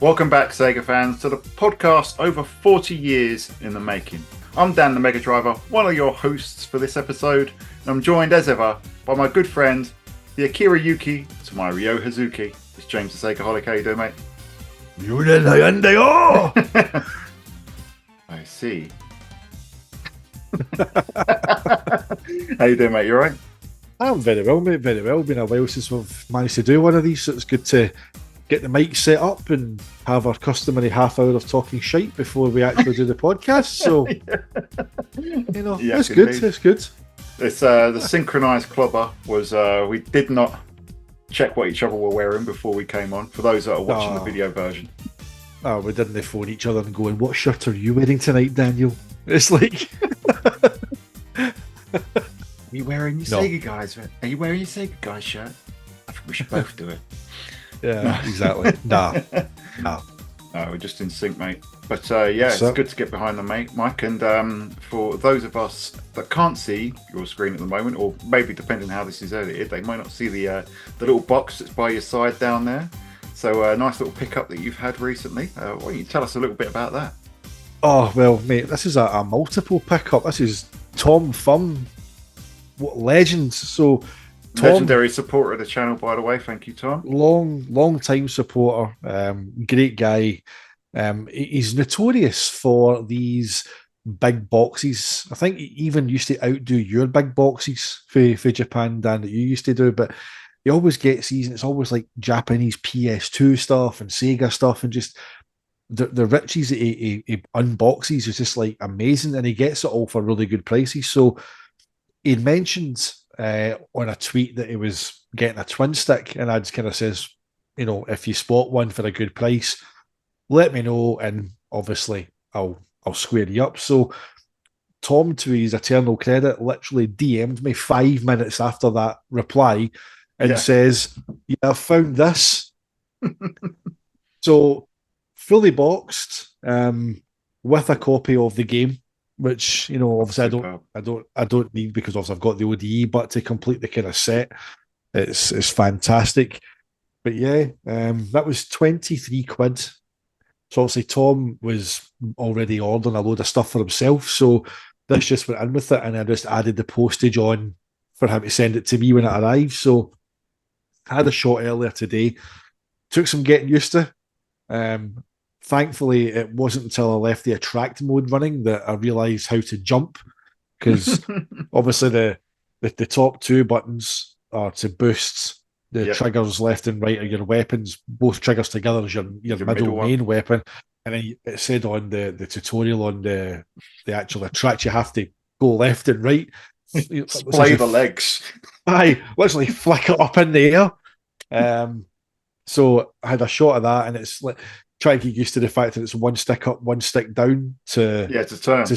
Welcome back, Sega fans, to the podcast over 40 years in the making. I'm Dan the Mega Driver, one of your hosts for this episode, and I'm joined as ever by my good friend, the Akira Yuki to my Ryo Hazuki. It's James the SEGAholic. How you doing, mate? I see. How you doing, mate? You alright? I'm very well, mate. Very well. Been a while since we've managed to do one of these, so it's good to get the mic set up and have our customary half hour of talking shite before we actually do the podcast. So, it's good. It's good. It's the synchronized clobber was we did not check what each other were wearing before we came on. For those that are watching the video version, we didn't phone each other and going, "What shirt are you wearing tonight, Daniel?" It's like, are you wearing your Sega guys? Are you wearing your Sega guys shirt? I think we should both do it. Yeah, exactly. Nah. No, we're just in sync, mate. But it's good to get behind the mic. And for those of us that can't see your screen at the moment, or maybe depending on how this is edited, they might not see the little box that's by your side down there. So a nice little pickup that you've had recently. Why don't you tell us a little bit about that? Oh, well, mate, this is a multiple pickup. This is Tom Thumb. What legends. So Tom, legendary supporter of the channel, by the way. Thank you, Tom. Long time supporter. Great guy. He's notorious for these big boxes. I think he even used to outdo your big boxes for Japan, Dan, that you used to do. But he always gets these, and it's always like Japanese PS2 stuff and Sega stuff, and just the riches that he unboxes is just like amazing, and he gets it all for really good prices. So he mentioned on a tweet that he was getting a twin stick, and I just kind of says, if you spot one for a good price, let me know, and obviously I'll square you up. So Tom, to his eternal credit, literally DM'd me 5 minutes after that reply and says, "Yeah, I found this." So fully boxed, with a copy of the game, which obviously I don't need, because obviously I've got the ODE, but to complete the kind of set, it's fantastic. But that was 23 quid. So obviously Tom was already ordering a load of stuff for himself, so this just went in with it, and I just added the postage on for him to send it to me when it arrived. So I had a shot earlier today, took some getting used to. Thankfully, it wasn't until I left the attract mode running that I realised how to jump, because obviously the top two buttons are to boost the triggers left and right of your weapons. Both triggers together as your middle main weapon. And then it said on the tutorial on the actual attract, you have to go left and right. Splay the legs. I literally flick it up in the air. So I had a shot of that, and it's like trying to get used to the fact that it's one stick up, one stick down to turn. To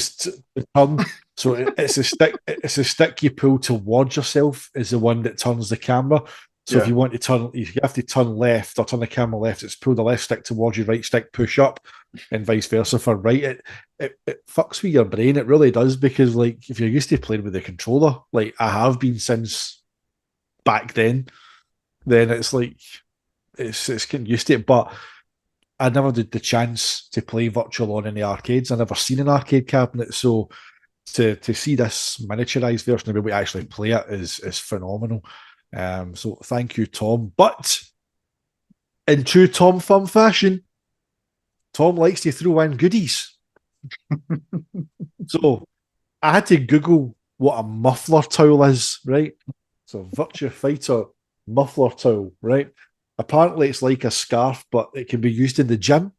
turn. So it's a stick you pull towards yourself is the one that turns the camera. So if you want to turn, you have to turn left or turn the camera left. It's pull the left stick towards your right stick, push up, and vice versa for right. It fucks with your brain. It really does, because like if you're used to playing with the controller, like I have been since back then it's like it's getting used to it. But I never did the chance to play Virtual On in the arcades. I never seen an arcade cabinet, so to see this miniaturized version of the way we actually play it is phenomenal. So thank you, Tom. But in true Tom Thumb fashion, Tom likes to throw in goodies. So I had to Google what a muffler towel is, right? So Virtua Fighter muffler towel, right? Apparently it's like a scarf, but it can be used in the gym.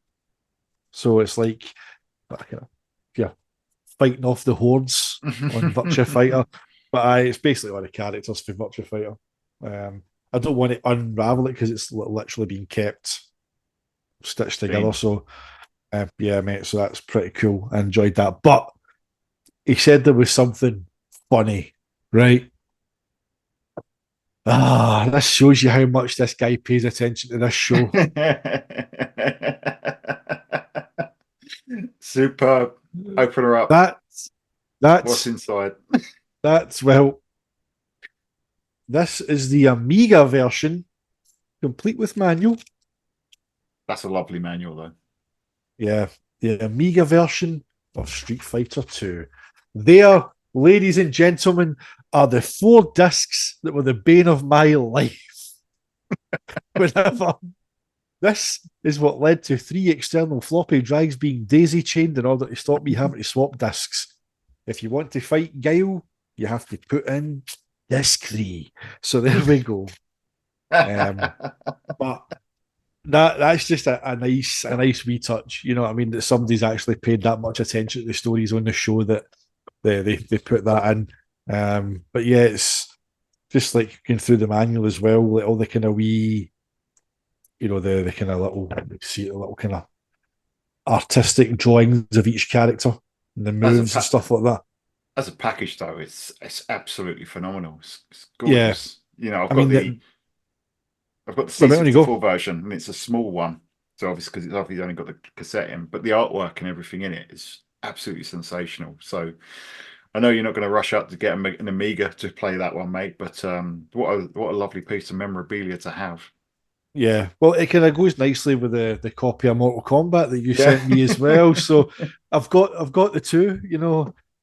So it's like, you're fighting off the hordes on Virtua Fighter. But it's basically all the characters for Virtua Fighter. I don't want to unravel it because it's literally being kept stitched together. So, mate, so that's pretty cool. I enjoyed that. But he said there was something funny, right? This shows you how much this guy pays attention to this show. Superb. Open her up. That's what's inside. This is the Amiga version, complete with manual. That's a lovely manual, though. Yeah, the Amiga version of Street Fighter 2. There, ladies and gentlemen, are the 4 discs that were the bane of my life. Whenever this is what led to 3 external floppy drives being daisy chained in order to stop me having to swap discs. If you want to fight Guile, you have to put in disc 3. So there we go. But that's just a nice wee touch. You know what I mean? That somebody's actually paid that much attention to the stories on the show that they put that in. But yeah, it's just like going through the manual as well, like all the kind of wee, the kind of little, see the little kind of artistic drawings of each character and the as a moves and stuff like that. as a package, though, it's absolutely phenomenal. It's Yeah, gorgeous. You know, I mean, I've got the right, on you go. C64 version, and it's a small one. So obviously, because it's obviously only got the cassette in, but the artwork and everything in it is absolutely sensational. So I know you're not going to rush out to get an Amiga to play that one, mate. But what a lovely piece of memorabilia to have. Yeah, well, it kind of goes nicely with the copy of Mortal Kombat that you Yeah. sent me as well. So I've got the two,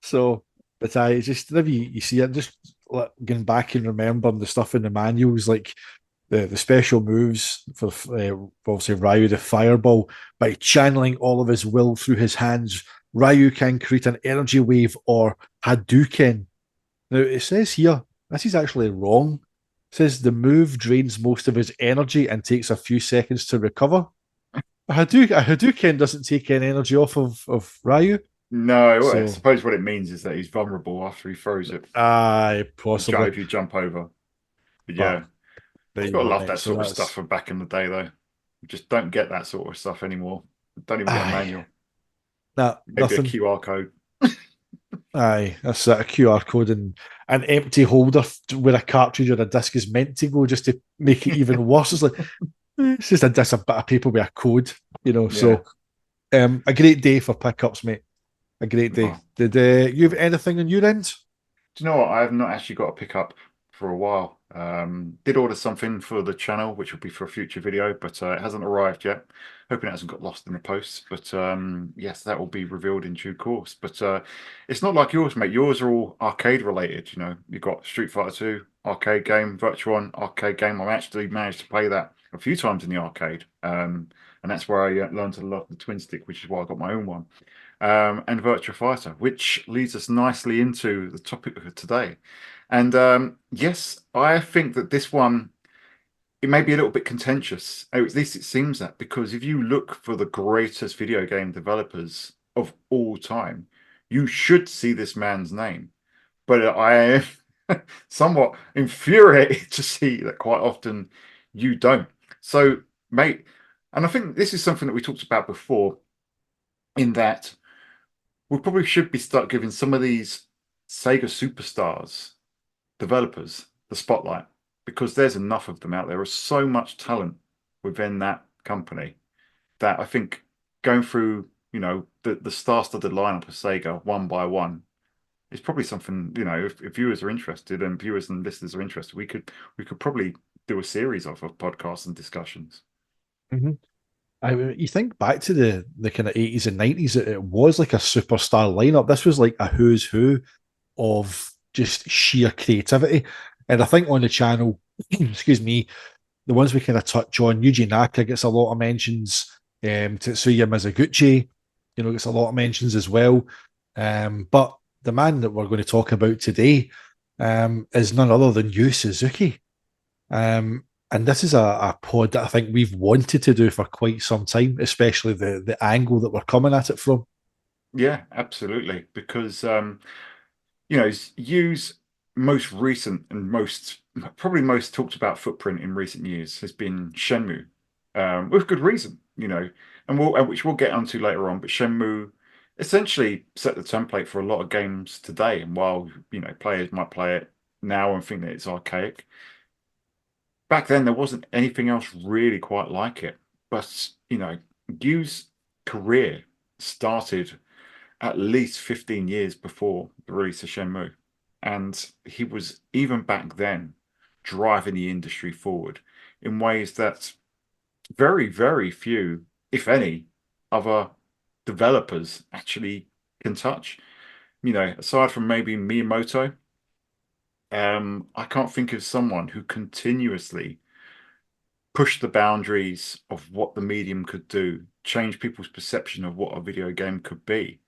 So, but I just whenever you see it, just like, going back and remembering the stuff in the manuals, like the special moves for obviously Ryu the Fireball, by channeling all of his will through his hands, Ryu can create an energy wave or Hadouken. Now it says here this is actually wrong. It says the move drains most of his energy and takes a few seconds to recover. A Hadouken doesn't take any energy off of Ryu. No, well, I So suppose what it means is that he's vulnerable after he throws it. possibly. If you jump over. But But yeah, there you've you got to go, love mate. that So sort of stuff that's from back in the day, though. You just don't get that sort of stuff anymore. Don't even get a aye. manual. Nah, Maybe a nothing. QR code. Aye, that's a QR code and an empty holder where a cartridge or a disc is meant to go, just to make it even worse. It's like it's just a bit of paper with a code, Yeah. So, a great day for pickups, mate. A great day. Oh. Did you have anything on your end? Do you know what? I have not actually got a pickup for a while. Did order something for the channel, which will be for a future video, but it hasn't arrived yet. Hoping it hasn't got lost in the post. But yes, that will be revealed in due course. But it's not like yours, mate. Yours are all arcade related. You know, you've got Street Fighter 2 arcade game, Virtua 1 arcade game. I've actually managed to play that a few times in the arcade. And that's where I learned to love the twin stick, which is why I got my own one. And Virtua Fighter, which leads us nicely into the topic of today. And yes, I think that this one, it may be a little bit contentious, or at least it seems that, because if you look for the greatest video game developers of all time, you should see this man's name. But I am somewhat infuriated to see that quite often you don't. So, mate, and I think this is something that we talked about before, in that we probably should be start giving some of these Sega superstars, developers, the spotlight, because there's enough of them out there. There's so much talent within that company that I think going through, the star-studded lineup of Sega one by one is probably something, if viewers are interested and viewers and listeners are interested, we could probably do a series of podcasts and discussions. Mm-hmm. You think back to the kind of 80s and 90s, it was like a superstar lineup. This was like a who's who of just sheer creativity. And I think on the channel, excuse me, the ones we kind of touch on, Yuji Naka gets a lot of mentions. Tetsuya Mizuguchi, gets a lot of mentions as well. But the man that we're going to talk about today is none other than Yu Suzuki. And this is a pod that I think we've wanted to do for quite some time, especially the angle that we're coming at it from. Yeah, absolutely. Because Yu's most recent and probably most talked about footprint in recent years has been Shenmue, with good reason, and which we'll get onto later on. But Shenmue essentially set the template for a lot of games today. And while players might play it now and think that it's archaic, back then there wasn't anything else really quite like it. But Yu's career started at least 15 years before the release of Shenmue. And he was, even back then, driving the industry forward in ways that very, very few, if any, other developers actually can touch. You know, aside from maybe Miyamoto, I can't think of someone who continuously pushed the boundaries of what the medium could do, change people's perception of what a video game could be,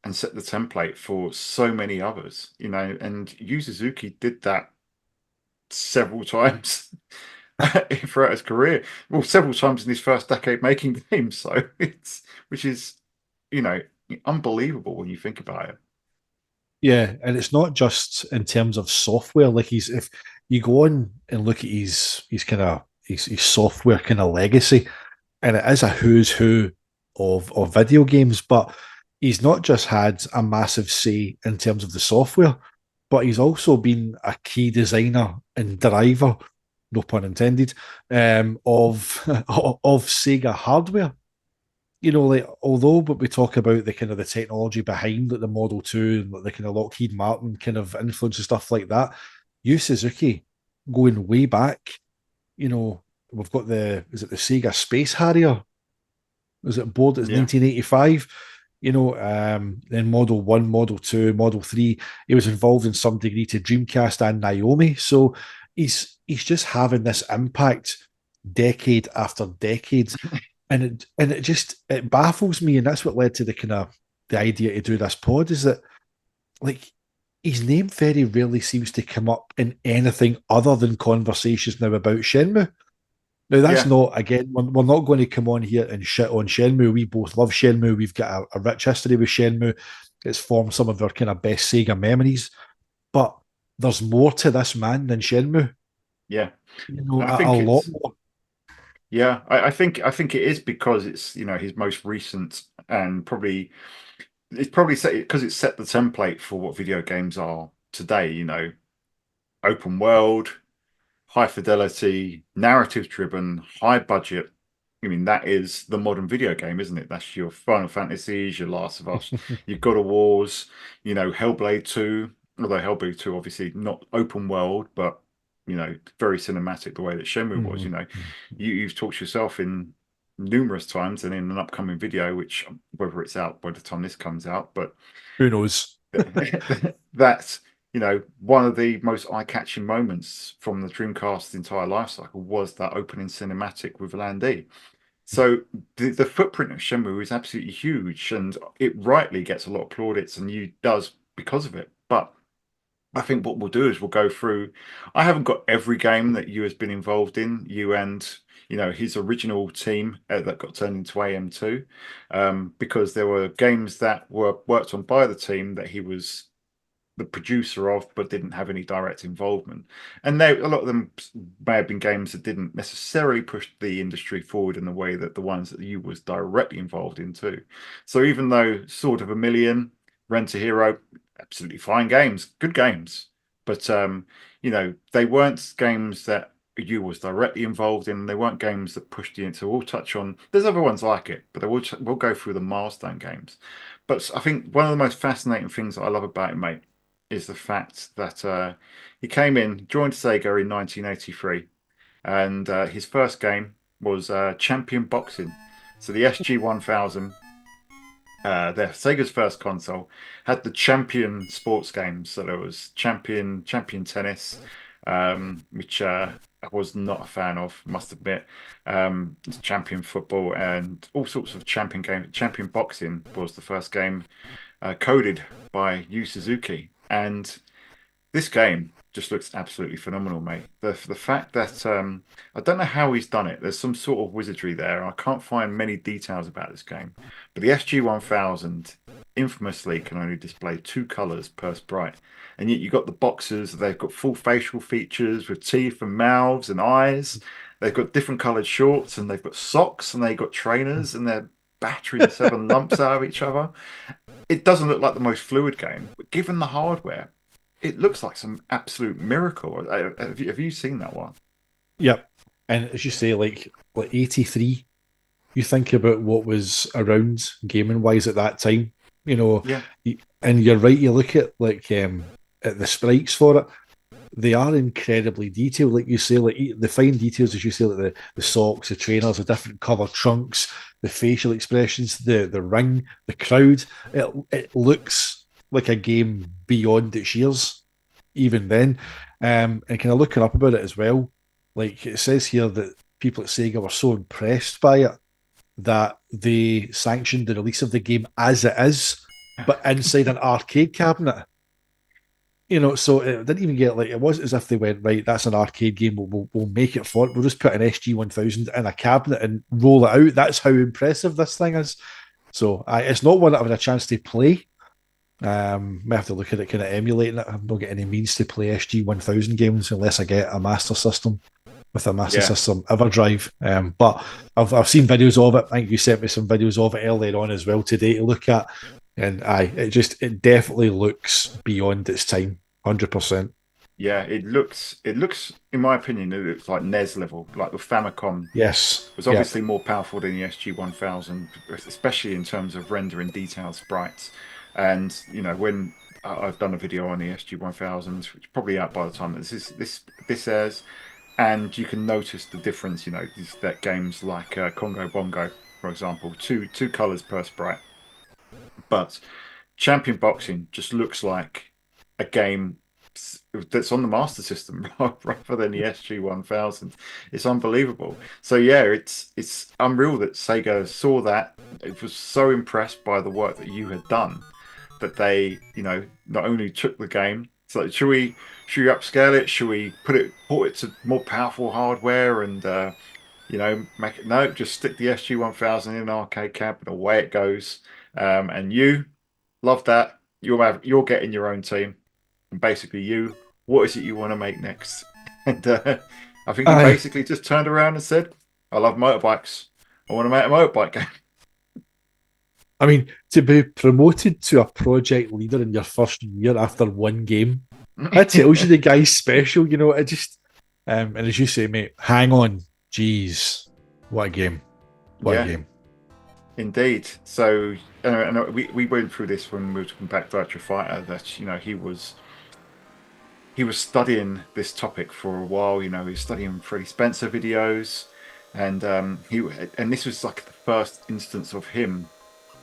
and set the template for so many others. You know, and Yu Suzuki did that several times throughout his career. Well, several times in his first decade making games. So it's which is, you know, unbelievable when you think about it. Yeah, and it's not just in terms of software. Like he's if you go on and look at his kind of his software kind of legacy, and it is a who's who of video games, but he's not just had a massive say in terms of the software, but he's also been a key designer and driver, no pun intended, of of Sega hardware. You know, like although but we talk about the kind of the technology behind like the Model 2 and like, the kind of Lockheed Martin kind of influence and stuff like that, Yu Suzuki going way back, you know, we've got the is it the Sega Space Harrier? Was it board as Yeah. 1985? You know, then Model 1, Model 2, Model 3. He was involved in some degree to Dreamcast and Naomi. So he's just having this impact decade after decade and it just it baffles me, and that's what led to the kind of the idea to do this pod is that like his name very rarely seems to come up in anything other than conversations now about Shenmue. Now that's Yeah. not again we're not going to come on here and shit on Shenmue. We both love Shenmue. We've got a rich history with Shenmue. It's formed some of our kind of best Sega memories. But there's more to this man than Shenmue. Yeah. You know, I a think lot it's more. yeah, I think it is because it's, you know, his most recent and probably it's probably set because it's set the template for what video games are today, you know, open world, high fidelity, narrative driven, high budget. I mean, that is the modern video game, isn't it? That's your Final Fantasies, your Last of Us, your God of Wars, you know, Hellblade 2. Although Hellblade 2 obviously not open world, but you know, very cinematic the way that Shenmue was. You know, you've talked yourself in numerous times and in an upcoming video, which whether it's out by the time this comes out, but Who knows? that's, you know, one of the most eye-catching moments from the Dreamcast's entire life cycle was that opening cinematic with Landy. So the footprint of Shenmue is absolutely huge, and it rightly gets a lot of plaudits, and you does because of it. But I think what we'll do is we'll go through. I haven't got every game that you has been involved in, you and you know his original team that got turned into AM2, because there were games that were worked on by the team that he was the producer of, but didn't have any direct involvement. And they, a lot of them may have been games that didn't necessarily push the industry forward in the way that the ones that you was directly involved in too. So even though Sword of a Million, Rent a Hero, absolutely fine games, good games, but you know, they weren't games that you was directly involved in. They weren't games that pushed you into. We'll touch on. There's other ones like it, but we'll go through the milestone games. But I think one of the most fascinating things that I love about it, mate, is the fact that he came in, joined Sega in 1983, and his first game was Champion Boxing. So the SG-1000, their Sega's first console, had the Champion sports games. So there was Champion Tennis, which I was not a fan of, must admit. Champion Football and all sorts of Champion games. Champion Boxing was the first game coded by Yu Suzuki. And this game just looks absolutely phenomenal, mate. The fact that I don't know how he's done it. There's some sort of wizardry there. I can't find many details about this game. But the SG-1000 infamously can only display two colors per sprite. And yet you've got the boxers, they've got full facial features with teeth and mouths and eyes. They've got different colored shorts and they've got socks and they've got trainers and they're battering the seven lumps out of each other. It doesn't look like the most fluid game, but given the hardware, it looks like some absolute miracle. Have you seen that one? Yep. And as you say, like 83, you think about what was around gaming wise at that time, you know, Yeah, and you're right, you look at like at the sprites for it, they are incredibly detailed, like you say, like the fine details, as you say, like the socks, the trainers, the different colour trunks, the facial expressions, the ring, the crowd. It looks like a game beyond its years, even then. And kind of looking up about it as well, like it says here that people at Sega were so impressed by it that they sanctioned the release of the game as it is, but inside an arcade cabinet. So it didn't even get like it wasn't as if they went, right, that's an arcade game. We'll make it for it. We'll just put an SG-1000 in a cabinet and roll it out. That's how impressive this thing is. So it's not one that I've had a chance to play. May have to look at it, kind of emulating it. I'm not getting any means to play SG-1000 games unless I get a Master System with a Master System EverDrive. But I've seen videos of it. I think you sent me some videos of it earlier on as well today to look at. And it definitely looks beyond its time, 100%. Yeah, it looks, in my opinion, it looks like NES level, like the Famicom. Yes. Was obviously more powerful than the SG-1000, especially in terms of rendering detailed sprites. And when I've done a video on the SG-1000, which is probably out by the time that this airs, and you can notice the difference. That games like Congo Bongo, for example, two colors per sprite. But Champion Boxing just looks like a game that's on the Master System rather than the SG-1000. It's unbelievable. So yeah, it's unreal that Sega saw that. It was so impressed by the work that you had done that they, not only took the game. So should we upscale it? Should we port it to more powerful hardware and make it, no, just stick the SG-1000 in an arcade cab and away it goes. And you love that. You're getting your own team, and basically what is it you want to make next? And I think you Aye. basically just turned around and said, I love motorbikes. I want to make a motorbike game. I mean, to be promoted to a project leader in your first year after one game, that tells you the guy's special. It just, and as you say, mate, hang on. Jeez. What a game. What a Yeah, game. indeed. So, and we went through this when we were talking about Virtua Fighter, that he was studying this topic for a while. He was studying Freddie Spencer videos, and this was like the first instance of him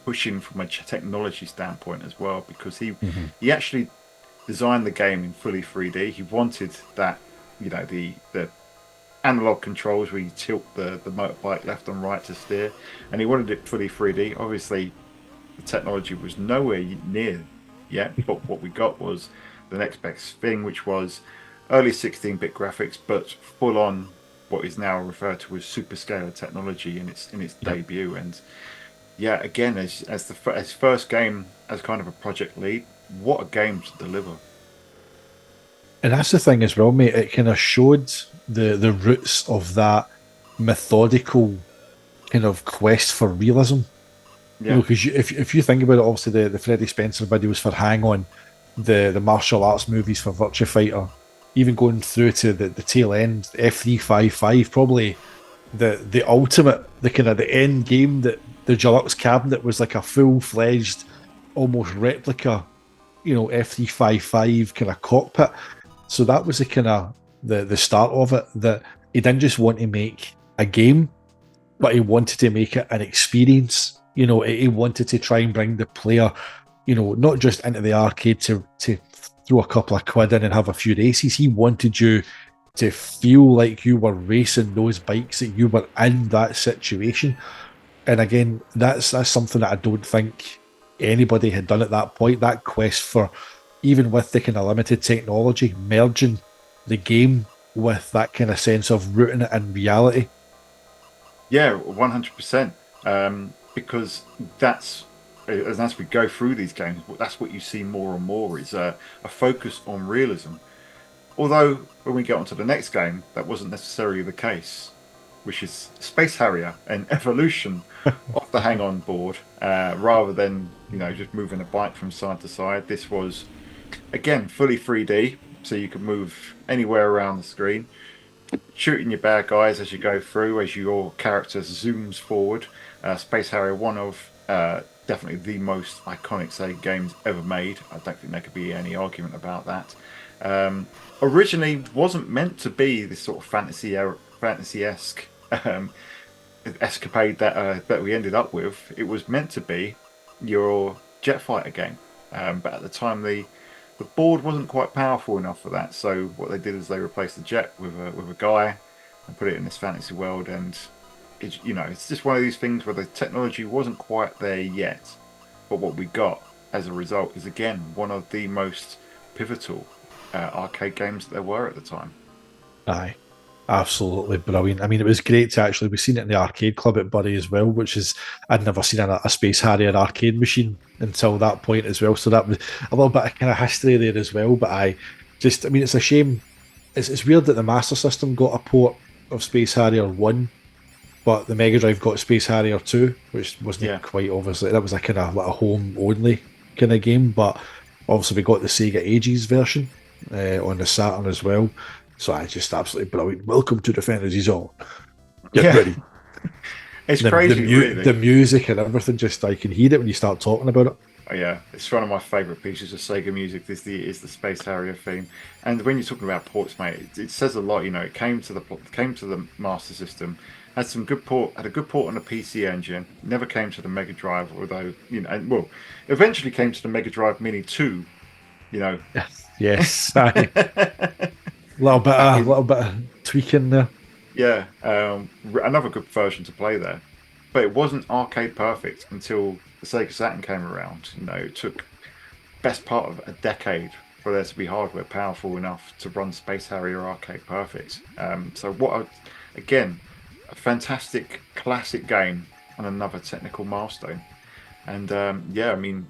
pushing from a technology standpoint as well, because he actually designed the game in fully 3D. He wanted that, the analog controls where you tilt the motorbike left and right to steer, and he wanted it fully 3D. Obviously, the technology was nowhere near yet, but what we got was the next best thing, which was early 16-bit graphics, but full on what is now referred to as superscalar technology in its Yep. debut. And yeah, again, as first game as kind of a project lead, what a game to deliver. And that's the thing as well, mate. It kind of showed the roots of that methodical kind of quest for realism. Yeah, Because if you think about it, obviously the Freddie Spencer videos for Hang On, the martial arts movies for Virtua Fighter, even going through to the tail end, F355, probably the ultimate, the kind of the end game, that the Deluxe cabinet was like a full fledged, almost replica, F355 kind of cockpit. So that was the kind of the start of it. That he didn't just want to make a game, but he wanted to make it an experience. He wanted to try and bring the player, not just into the arcade to throw a couple of quid in and have a few races. He wanted you to feel like you were racing those bikes, that you were in that situation. And again, that's something that I don't think anybody had done at that point. That quest for, even with the kind of limited technology, merging the game with that kind of sense of rooting it in reality. yeah, 100%. Because as we go through these games, that's what you see more and more is a focus on realism. Although when we get on to the next game, that wasn't necessarily the case, which is Space Harrier and evolution off the hang-on board, rather than just moving a bike from side to side. This was again fully 3D, so you could move anywhere around the screen, shooting your bad guys as you go through, as your character zooms forward. Space Harrier, one of definitely the most iconic Sega games ever made. I don't think there could be any argument about that. Originally wasn't meant to be this sort of fantasy-esque escapade that we ended up with. It was meant to be your jet fighter game, but at the time the board wasn't quite powerful enough for that. So what they did is they replaced the jet with a guy and put it in this fantasy world. And it's just one of these things where the technology wasn't quite there yet, but what we got as a result is again one of the most pivotal arcade games that there were at the time. Aye, absolutely brilliant. I mean, it was great to actually, we've seen it in the arcade club at Bury as well, which is, I'd never seen a Space Harrier arcade machine until that point as well. So that was a little bit of kind of history there as well. But I mean, it's a shame. It's weird that the Master System got a port of Space Harrier 1, but the Mega Drive got Space Harrier 2, which wasn't quite obviously, that was a kind of like a home only kind of game. But obviously, we got the Sega Ages version on the Saturn as well. So I just absolutely brilliant. Welcome to the fantasy zone. Get ready. It's crazy, really. The music and everything, just I can hear it when you start talking about it. Oh, yeah, it's one of my favourite pieces of Sega music. Is the Space Harrier theme, and when you're talking about ports, mate, it says a lot. You know, it came to the Master System, had a good port on the PC Engine. Never came to the Mega Drive, although eventually came to the Mega Drive Mini 2. You know, yes. A little bit of tweaking there. Yeah, another good version to play there, but it wasn't arcade perfect until the Sega Saturn came around. You know, it took best part of a decade for there to be hardware powerful enough to run Space Harrier arcade perfect. So again, a fantastic classic game and another technical milestone. And I mean,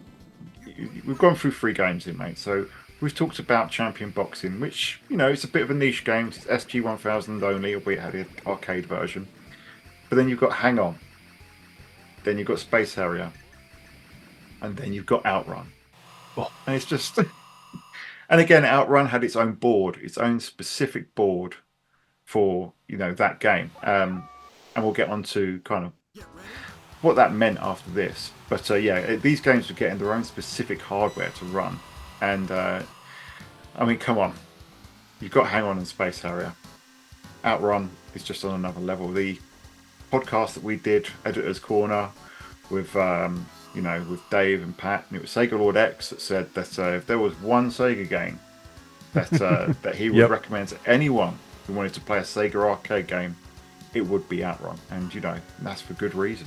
we've gone through 3 games here, mate. So we've talked about Champion Boxing, which, it's a bit of a niche game. It's SG-1000 only, albeit it had an arcade version. But then you've got Hang On. Then you've got Space Harrier. And then you've got Outrun. Oh. And it's just... And again, Outrun had its own board, its own specific board for, that game. And we'll get on to kind of what that meant after this. But these games were getting their own specific hardware to run. And I mean, come on, you've got Hang On and Space Harrier. Outrun is just on another level. The podcast that we did, Editor's Corner, with with Dave and Pat, and it was Sega Lord X that said that if there was one Sega game that that he would recommend to anyone who wanted to play a Sega arcade game, it would be Outrun, and that's for good reason.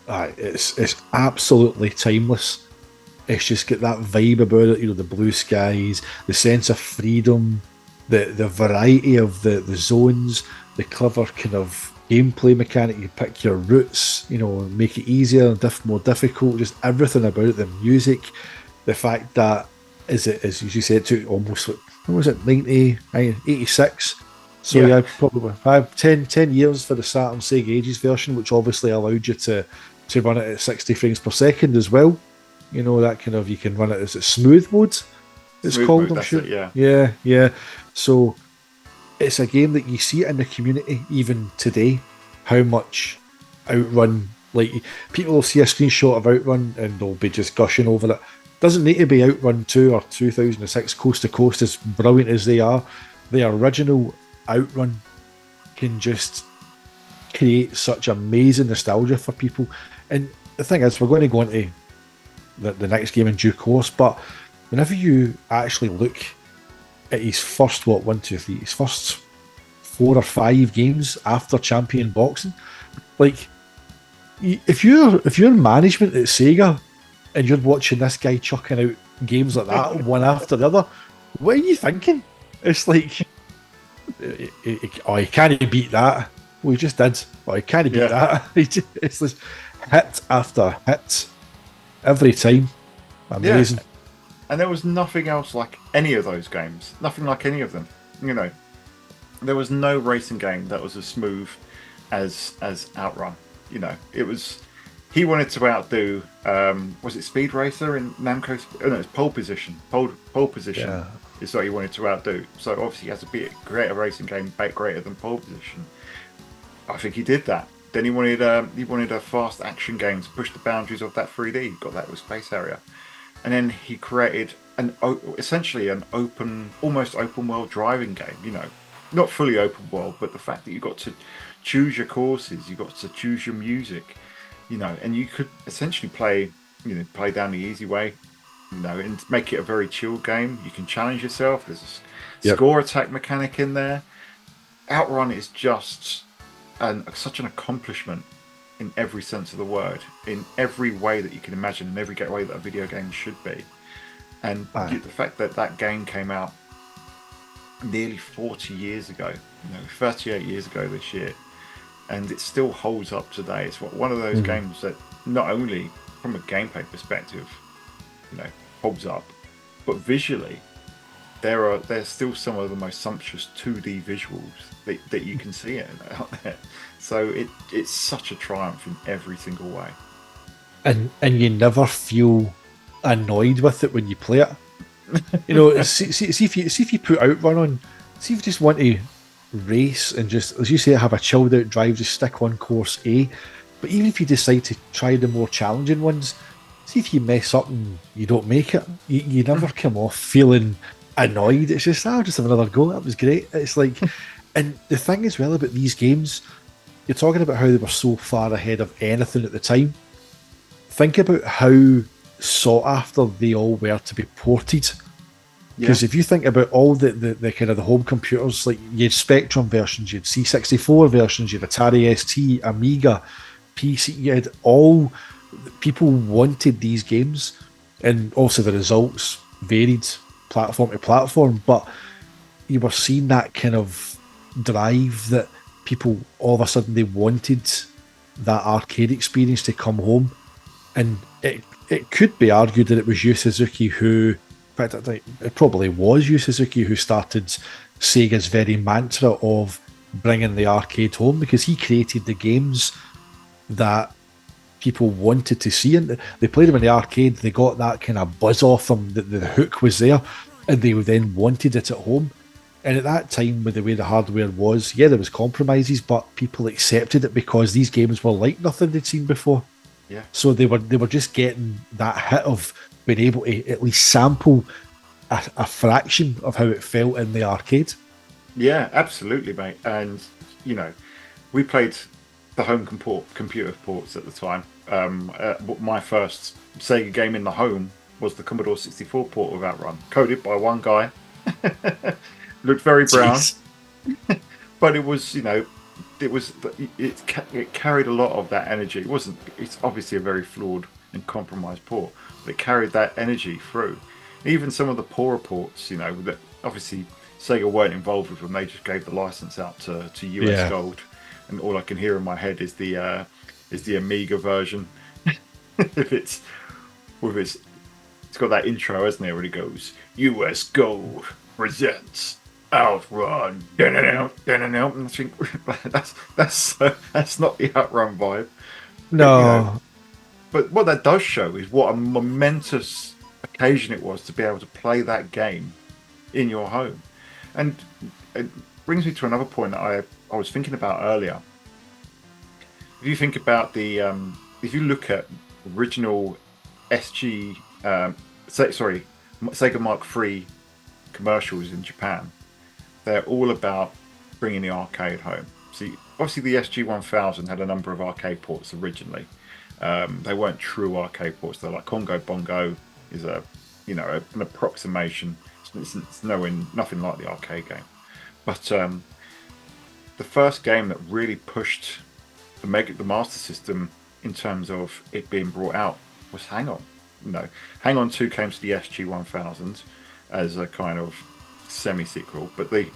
It's absolutely timeless. It's just got that vibe about it, the blue skies, the sense of freedom, the variety of the zones, the clever kind of gameplay mechanic. You pick your routes, make it easier, more difficult, just everything about it. The music, the fact that, as you said, it took almost, what was it, 86? So probably 10 years for the Saturn Sega Ages version, which obviously allowed you to run it at 60 frames per second as well. That kind of, you can run it as a smooth mode, it's smooth called, mode, I'm sure. Yeah. So it's a game that you see it in the community even today, how much Outrun, like, people will see a screenshot of Outrun and they'll be just gushing over it. Doesn't need to be Outrun 2 or 2006 coast to coast, as brilliant as they are. The original Outrun can just create such amazing nostalgia for people. And the thing is, we're going to go into the next game in due course, but whenever you actually look at his first, his first 4 or 5 games after Champion Boxing, like, if you're management at Sega and you're watching this guy chucking out games like that one after the other, what are you thinking? It's like, he can't beat that. Well, he just did. He can't beat that. It's just hit after hit every time. Amazing. Yeah. And there was nothing else like any of those games. Nothing like any of them. There was no racing game that was as smooth as Outrun. It was. He wanted to outdo. Was it Speed Racer in Namco? Oh no, it's Pole Position. Pole Position is what he wanted to outdo. So obviously he has to create a racing game greater than Pole Position. I think he did that. Then he wanted a fast action game to push the boundaries of that 3D. Got that with Space Harrier. And then he created essentially an almost open world driving game. Not fully open world, but the fact that you got to choose your courses, you got to choose your music, and you could essentially play down the easy way, and make it a very chill game. You can challenge yourself. There's a Yep. score attack mechanic in there. Outrun is just such an accomplishment in every sense of the word, in every way that you can imagine, in every way that a video game should be. And Aye. the fact that that game came out nearly 40 years ago, 38 years ago this year, and it still holds up today. It's one of those Mhm. games that not only from a gameplay perspective, holds up, but visually, there's still some of the most sumptuous 2D visuals that you can see out there. So it's such a triumph in every single way. And you never feel annoyed with it when you play it. See if you put Outrun on, see if you just want to race and just, as you say, have a chilled out drive, just stick on course A. But even if you decide to try the more challenging ones, see if you mess up and you don't make it, you never come off feeling annoyed. It's just, I'll just have another go. That was great. It's like, and the thing as well about these games, you're talking about how they were so far ahead of anything at the time. Think about how sought after they all were to be ported. Yeah, Because if you think about all the kind of the home computers, like you had Spectrum versions, you had C64 versions, you had Atari ST, Amiga, PC, you had all people wanted these games, and also the results varied platform to platform, but you were seeing that kind of drive that people all of a sudden they wanted that arcade experience to come home, and it could be argued that it was Yu Suzuki who, in fact, I think it probably was Yu Suzuki who started Sega's very mantra of bringing the arcade home, because he created the games that people wanted to see, and they played them in the arcade. They got that kind of buzz off them that the hook was there, and they then wanted it at home. And at that time, with the way the hardware was, yeah, there was compromises, but people accepted it because these games were like nothing they'd seen before. yeah, So they were just getting that hit of being able to at least sample a fraction of how it felt in the arcade. yeah, absolutely, mate. And you know, we played the home computer ports at the time. My first Sega game in the home was the Commodore 64 port of Outrun, coded by one guy. Looked very brown, Jeez. but it was, it was it carried a lot of that energy. It wasn't. It's obviously a very flawed and compromised port, but it carried that energy through. Even some of the poorer ports, that obviously Sega weren't involved with them. They just gave the license out to US Yeah. Gold, and all I can hear in my head is the Amiga version. if it's with it's got that intro, hasn't it, where it goes, US Gold presents Outrun. And I think that's not the Outrun vibe. But No. but what that does show is what a momentous occasion it was to be able to play that game in your home. And it brings me to another point that I was thinking about earlier. If you think about if you look at original SG, Sega Mark III commercials in Japan, they're all about bringing the arcade home. See, obviously the SG-1000 had a number of arcade ports originally. They weren't true arcade ports. They're like Congo Bongo is an approximation. It's nothing like the arcade game. But the first game that really pushed the Master System in terms of it being brought out was Hang On. Hang On 2 came to the SG-1000 as a kind of semi-sequel, but the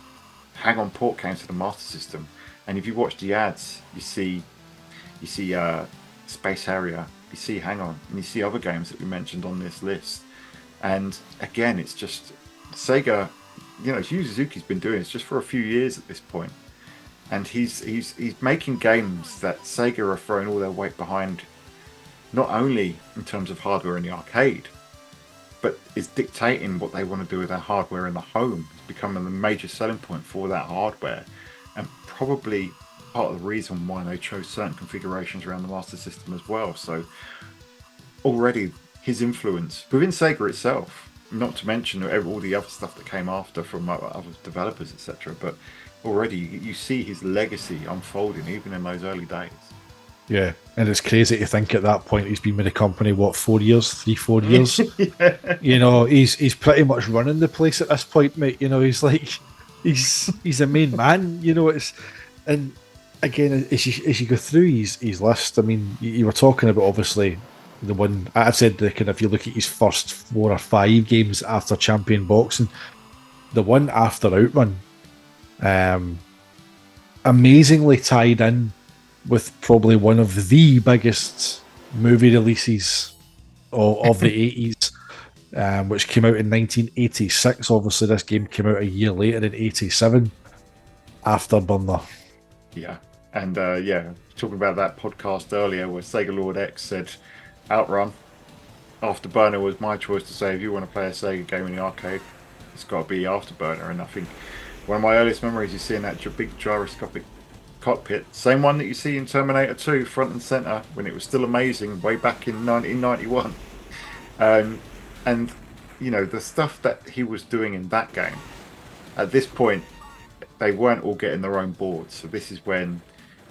Hang On port came to the Master System. And if you watch the ads, you see Space Harrier, you see Hang On, and you see other games that we mentioned on this list. And again, it's just Sega. Yu Suzuki's been doing this just for a few years at this point, and he's making games that Sega are throwing all their weight behind, not only in terms of hardware in the arcade, but is dictating what they want to do with their hardware in the home. It's becoming the major selling point for that hardware, and probably part of the reason why they chose certain configurations around the Master System as well. So already his influence within Sega itself, not to mention all the other stuff that came after from other developers, etc. But already you see his legacy unfolding even in those early days. Yeah, and it's crazy to think at that point he's been with the company, what, 4 years, 3-4 years? Yeah. You know, he's pretty much running the place at this point, mate. You know, he's like, he's a main man. You know, and again, as you go through his list, I mean, you were talking about obviously the one I've said, the kind of, if you look at his first 4 or 5 games after Champion Boxing, the one after Outrun, um, amazingly tied in with probably one of the biggest movie releases of the 80s, which came out in 1986. Obviously, this game came out a year later in 87, Afterburner. Yeah. And talking about that podcast earlier where Sega Lord X said Outrun, Afterburner was my choice to say if you want to play a Sega game in the arcade, it's got to be Afterburner. And I think one of my earliest memories is seeing that big gyroscopic cockpit, same one that you see in Terminator 2, front and center, when it was still amazing way back in 1991. And you know, the stuff that he was doing in that game, at this point they weren't all getting their own boards. So this is when,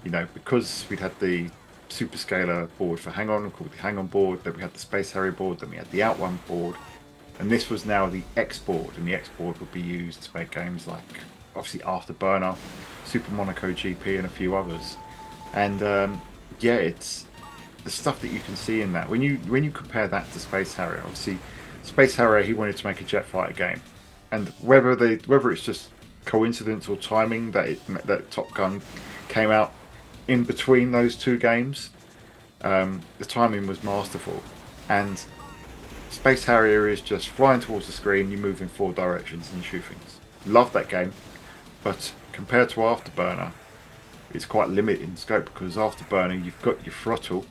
you know, because we'd had the Superscaler board for Hang On, called the Hang On board, then we had the Space Harrier board, then we had the Outrun board, and this was now the X board, and the X board would be used to make games like obviously Afterburner, Super Monaco GP, and a few others. And it's the stuff that you can see in that. When you compare that to Space Harrier, obviously Space Harrier, he wanted to make a jet fighter game, and whether it's just coincidence or timing that Top Gun came out in between those two games, the timing was masterful. And Space Harrier is just flying towards the screen, you move in 4 directions and you shoot things. Love that game, but compared to Afterburner, it's quite limited in scope, because Afterburner, you've got your throttle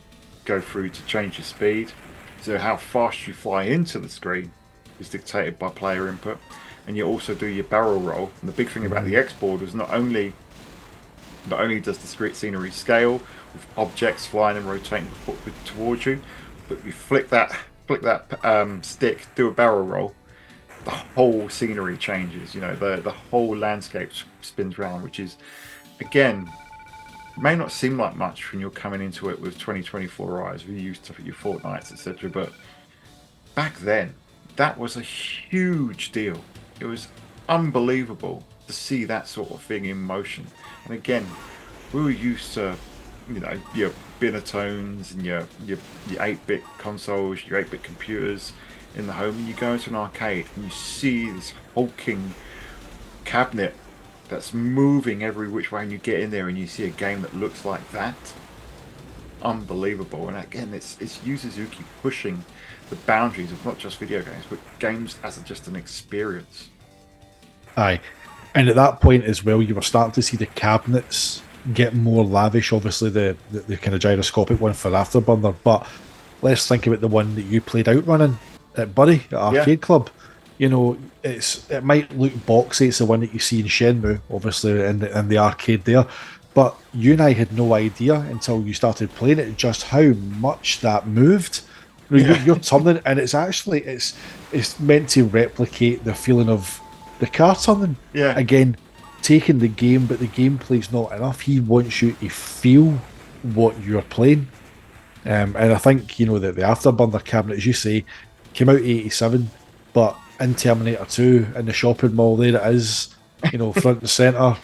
go through to change your speed, so how fast you fly into the screen is dictated by player input, and you also do your barrel roll. And the big thing about the X board was not only does the street scenery scale with objects flying and rotating towards you, but you flick that stick, do a barrel roll, the whole scenery changes. You know, the whole landscape spins round, which is, again, may not seem like much when you're coming into it with 2024 eyes. We used to your Fortnites, etc. But back then, that was a huge deal. It was unbelievable to see that sort of thing in motion. And again, we were used to, you know, your Binatones and your 8-bit consoles, your 8-bit computers in the home, and you go into an arcade and you see this hulking cabinet that's moving every which way, and you get in there and you see a game that looks like that. Unbelievable. And again, it's Yu Suzuki pushing the boundaries of not just video games, but games as just an experience. Aye. And at that point as well, you were starting to see the cabinets get more lavish. Obviously, the kind of gyroscopic one for Afterburner, but let's think about the one that you played Outrunning at Bury at Arcade Club. You know, it might look boxy. It's the one that you see in Shenmue, obviously, in the arcade there. But you and I had no idea until you started playing it just how much that moved. You're turning, and it's actually it's meant to replicate the feeling of the car turning. Yeah. Again, taking the game, but the gameplay's not enough. He wants you to feel what you're playing. And I think, you know, that the Afterburner cabinet, as you say, came out in 87, but in Terminator 2, in the shopping mall, there it is, you know, front and centre,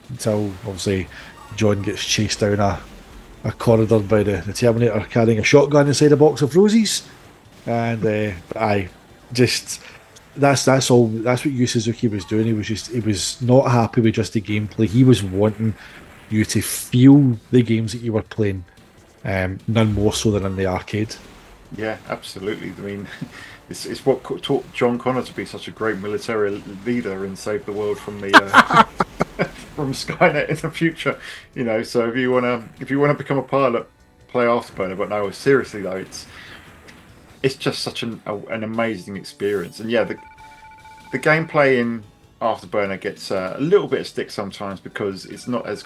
until obviously John gets chased down a corridor by the Terminator carrying a shotgun inside a box of roses. And that's all. That's what Yu Suzuki was doing. He was not happy with just the gameplay. He was wanting you to feel the games that you were playing, none more so than in the arcade. Yeah, absolutely. I mean, it's what taught John Connor to be such a great military leader and save the world from the from Skynet in the future. You know, so if you wanna become a pilot, play Afterburner. But no, seriously though, it's just such an amazing experience. And yeah, the gameplay in Afterburner gets a little bit of stick sometimes, because it's not as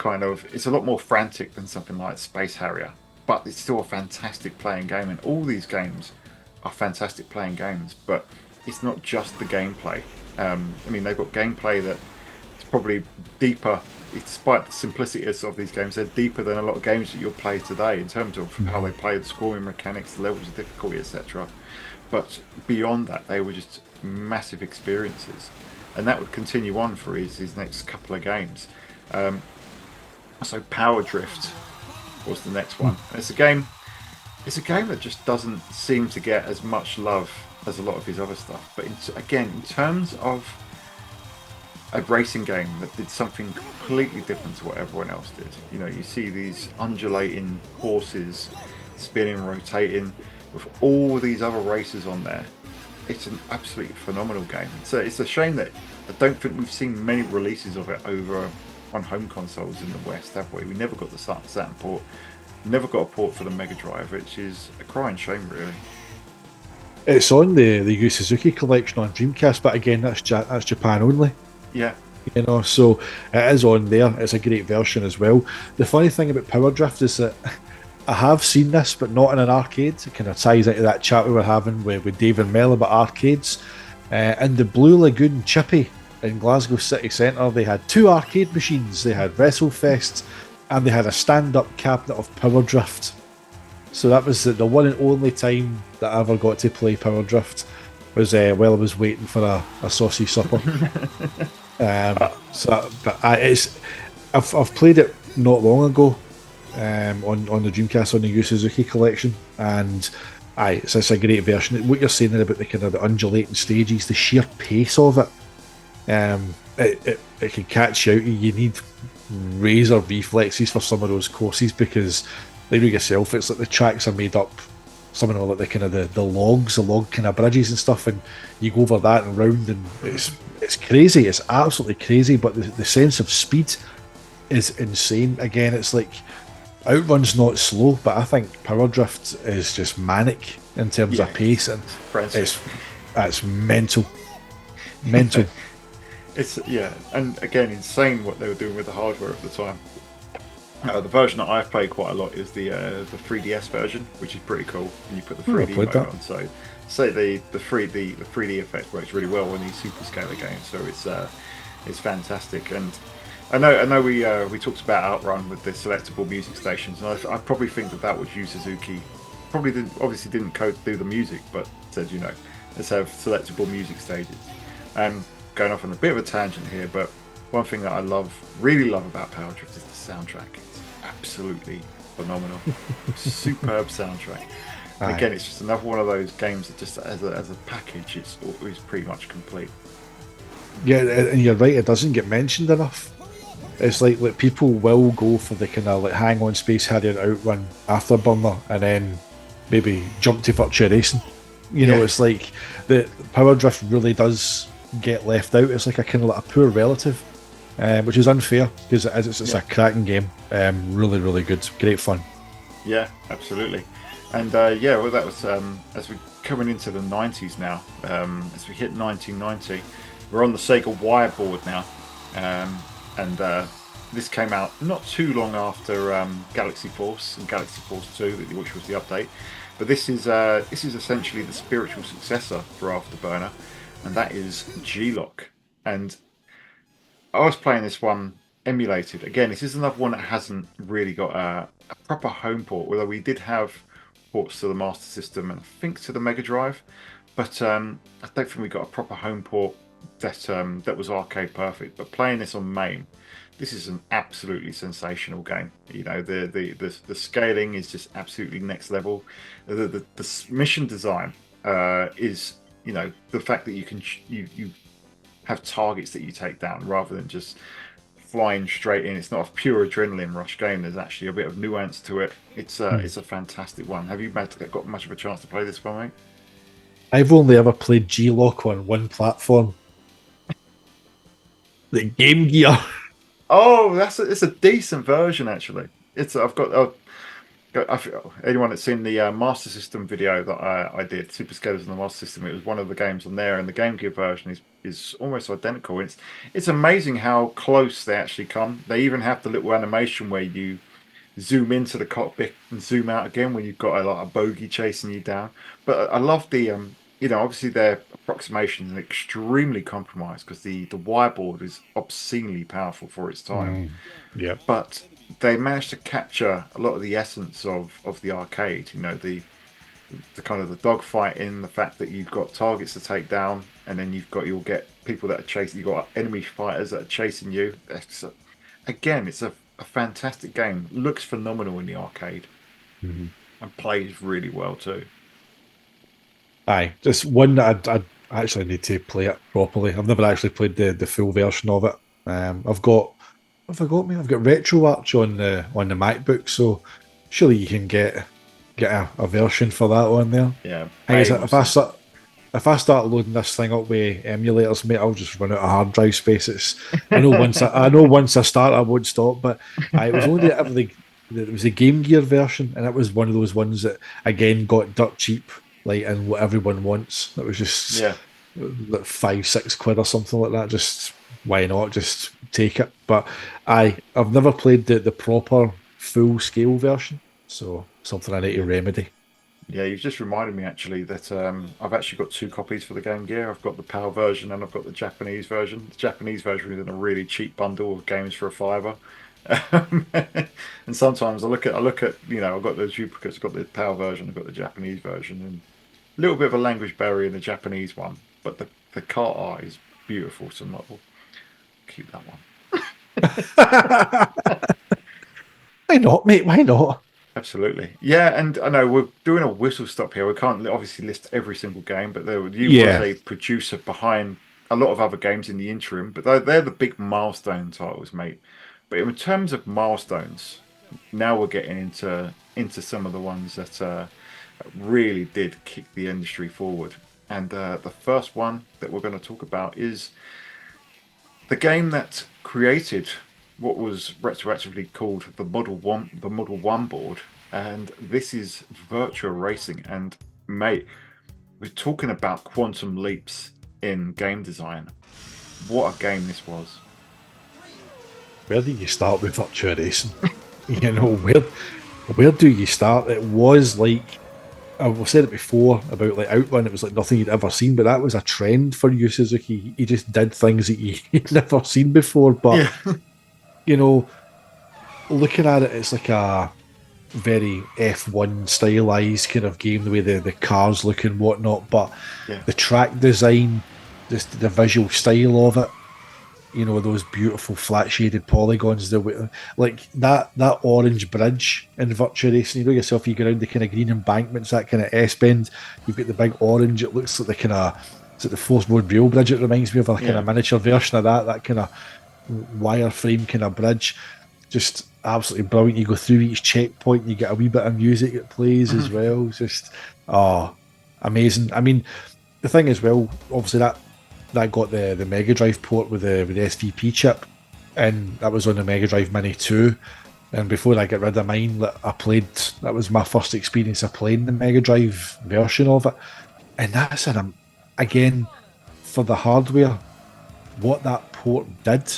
it's a lot more frantic than something like Space Harrier. But it's still a fantastic playing game, and all these games are fantastic playing games. But it's not just the gameplay. I mean, they've got gameplay that it's probably deeper. Despite the simplicity of these games, they're deeper than a lot of games that you'll play today in terms of how they play, the scoring mechanics, the levels of difficulty, etc. But beyond that, they were just massive experiences, and that would continue on for his next couple of games. So Power Drift was the next one. And it's a game. It's a game that just doesn't seem to get as much love as a lot of his other stuff. But again, in terms of a racing game that did something completely different to what everyone else did. You know, you see these undulating horses spinning, rotating, with all these other races on there. It's an absolutely phenomenal game. It's a shame that I don't think we've seen many releases of it over on home consoles in the West, have we? We never got the Saturn port, never got a port for the Mega Drive, which is a crying shame, really. It's on the Yu Suzuki collection on Dreamcast, but again, that's Japan only. Yeah. You know, so it is on there. It's a great version as well. The funny thing about Power Drift is that I have seen this, but not in an arcade. It kind of ties into that chat we were having with Dave and Mel about arcades. In the Blue Lagoon Chippy in Glasgow City Centre, they had two arcade machines. They had WrestleFest and they had a stand-up cabinet of Power Drift. So that was the one and only time that I ever got to play Power Drift. Was while I was waiting for a saucy supper. I've played it not long ago on the Dreamcast on the Yu Suzuki collection, and it's a great version. What you're saying there about the kind of the undulating stages, the sheer pace of it, it can catch you out. You need razor reflexes for some of those courses because, like yourself, it's like the tracks are made up. Some of them are like the kind of the log kind of bridges and stuff, and you go over that and round, and it's crazy. It's absolutely crazy, but the sense of speed is insane. Again, it's like Outrun's not slow, but I think Power Drift is just manic in terms of pace, and it's mental. It's and again, insane what they were doing with the hardware at the time. The version that I've played quite a lot is the 3DS version, which is pretty cool. And you put the 3D mode on, so the 3D effect works really well on these super scaler games. So it's fantastic. And I know we talked about Outrun with the selectable music stations, and I probably think that was Yu Suzuki. Obviously didn't do the music, but said let's have selectable music stages. And going off on a bit of a tangent here, but one thing that I really love about Power Drift is the soundtrack. It's absolutely phenomenal. Superb soundtrack. And again, it's just another one of those games that just as a package, it's pretty much complete. Yeah, and you're right, it doesn't get mentioned enough. It's like people will go for the kind of like hang on Space Harrier Outrun Afterburner and then maybe jump to Virtua Racing. You know, it's like the Power Drift really does get left out. It's like a kind of like a poor relative, which is unfair because it's a cracking game. Really, really good, great fun. Yeah, absolutely. And well, that was as we're coming into the 90s now. As we hit 1990, we're on the Sega Wire board now, and this came out not too long after Galaxy Force and Galaxy Force 2, which was the update. But this is essentially the spiritual successor for Afterburner, and that is G-Lock. And I was playing this one emulated. Again, this is another one that hasn't really got a proper home port, although we did have ports to the Master System and I think to the Mega Drive, but I don't think we got a proper home port that was arcade perfect. But playing this on MAME, this is an absolutely sensational game. You know, the scaling is just absolutely next level. The mission design is, you know, the fact that you have targets that you take down rather than just flying straight in. It's not a pure adrenaline rush game. There's actually a bit of nuance to it. It's a fantastic one. Have you got much of a chance to play this one, mate? I've only ever played G-Lock on one platform, the Game Gear. Oh, it's a decent version actually. Anyone that's seen the Master System video that I did, Super Scalers on the Master System, it was one of the games on there, and the Game Gear version is almost identical. It's amazing how close they actually come. They even have the little animation where you zoom into the cockpit and zoom out again when you've got a bogey chasing you down. But I love the obviously their approximation is extremely compromised because the wire board is obscenely powerful for its time. Yeah. But they managed to capture a lot of the essence of the arcade. The kind of the dogfighting, the fact that you've got targets to take down, and then you'll get people that are chasing. You've got enemy fighters that are chasing you. Again, it's a fantastic game. Looks phenomenal in the arcade Mm-hmm. and plays really well too. Aye, just one that I actually need to play it properly. I've never actually played the full version of it. I've got, have I got me? I've got RetroArch on the MacBook, so surely you can get a version for that on there. Yeah, Thing is, if I start loading this thing up with emulators, mate, I'll just run out of hard drive space. I know once I start, I won't stop. But it was only it was the Game Gear version, and it was one of those ones that again got dirt cheap, like and what everyone wants. It was just yeah. like £5-6 or something like that. Just why not? Just take it. But I've never played the proper full scale version, so something I need to remedy. Yeah, you've just reminded me actually that I've actually got two copies for the Game Gear. I've got the PAL version and I've got the Japanese version. The Japanese version is in a really cheap bundle of games for a fiver. And sometimes I look at I've got those duplicates. I've got the PAL version, I've got the Japanese version, and a little bit of a language barrier in the Japanese one, but the cart art is beautiful. So I'm like, well, keep that one. Why not, mate? Why not? Absolutely. Yeah, and I know we're doing a whistle stop here. We can't obviously list every single game, but you was Yeah. a producer behind a lot of other games in the interim, but they're the big milestone titles, mate. But in terms of milestones, now we're getting into some of the ones that really did kick the industry forward. And the first one that we're going to talk about is the game that created what was retroactively called the Model One board, and this is virtual racing. And mate, we're talking about quantum leaps in game design. What a game this was! Where do you start with virtual racing? Where do you start? It was like I've said it before about like Outrun. It was like nothing you'd ever seen, but that was a trend for Yu Suzuki. He just did things that you'd never seen before. But Yeah, you know, looking at it, it's like a very F1 stylized kind of game, the way the cars look and whatnot. But yeah, the track design, just the visual style of it, those beautiful flat shaded polygons, like that orange bridge in virtual racing. Yourself, you go around the kind of green embankments, that kind of S bend, you've got the big orange. It looks like the kind of, it's like the Force Road Rail Bridge. It reminds me of a kind of miniature version of that kind of wireframe kind of bridge. Just absolutely brilliant. You go through each checkpoint, you get a wee bit of music that plays as well. Just amazing. I mean, the thing as well, obviously that got the Mega Drive port with the SVP chip, and that was on the Mega Drive Mini 2. And before I get rid of mine, that was my first experience of playing the Mega Drive version of it. And that's again, for the hardware, what that port did,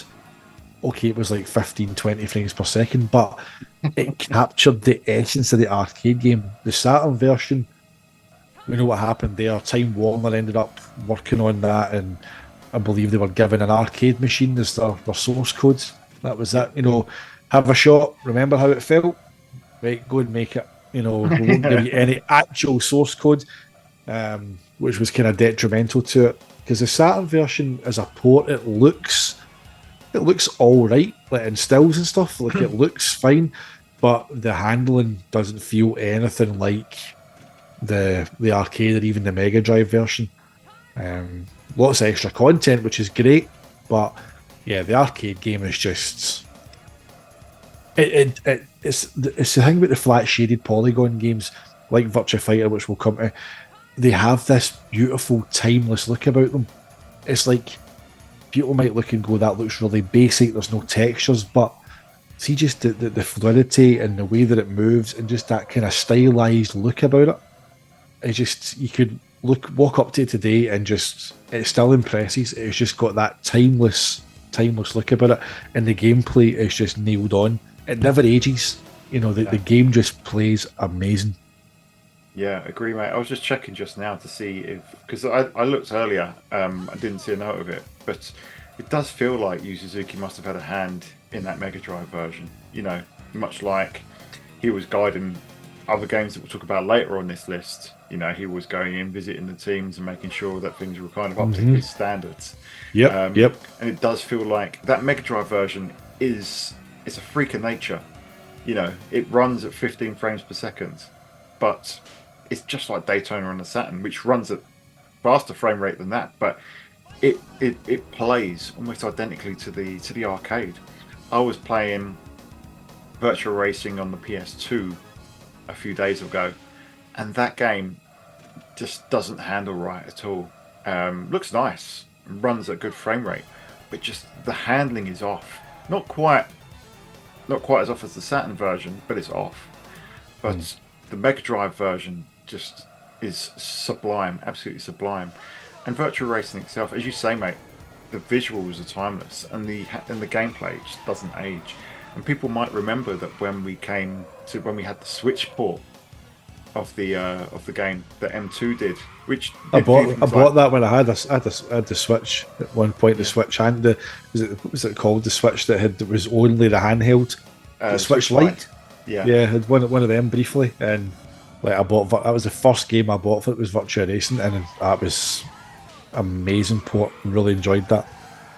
okay, it was like 15-20 frames per second, but it captured the essence of the arcade game. The Saturn version, we know what happened there. Time Warner ended up working on that, and I believe they were given an arcade machine as their source code. That was it. Have a shot. Remember how it felt? Right, go and make it. We won't give you any actual source code, which was kind of detrimental to it. Because the Saturn version, as a port, it looks all right, like in stills and stuff. Like it looks fine, but the handling doesn't feel anything like the arcade or even the Mega Drive version. Lots of extra content, which is great, but yeah, the arcade game is just it's the thing about the flat shaded polygon games like Virtua Fighter, which we'll come to. They have this beautiful timeless look about them. It's like people might look and go, that looks really basic, there's no textures, but see just the fluidity and the way that it moves and just that kind of stylized look about it. It's just, you could walk up to it today and just, it still impresses. It's just got that timeless look about it, and the gameplay is just nailed on. It never ages. The game just plays amazing. Yeah, agree, mate. I was just checking just now to see if, because I looked earlier, I didn't see a note of it, but it does feel like Yu Suzuki must have had a hand in that Mega Drive version. You know, much like he was guiding other games that we'll talk about later on this list. You know, he was going in, visiting the teams, and making sure that things were kind of up to Hmm. his standards. Yep, yep. And it does feel like that Mega Drive version is it's a freak of nature. You know, it runs at 15 frames per second, but it's just like Daytona on the Saturn, which runs at faster frame rate than that, but it plays almost identically to the arcade. I was playing Virtual Racing on the PS2 a few days ago, and that game just doesn't handle right at all. Looks nice, runs at good frame rate, but just the handling is off. Not quite as off as the Saturn version, but it's off. Mm. But the Mega Drive version just is sublime, absolutely sublime. And Virtual Racing itself, as you say, mate, the visuals are timeless, and the gameplay just doesn't age. And people might remember that when we had the Switch port of the game that M2 did, which I did a few bought I things bought like that when I had the Switch at one point. The yeah, Switch and the what was it called? The Switch that was only the handheld. The Switch Switch Lite. Lite, yeah, Yeah, I had one of them briefly, and like I bought that was the first game I bought for it was Virtua Racing, and that was amazing port. Really enjoyed that.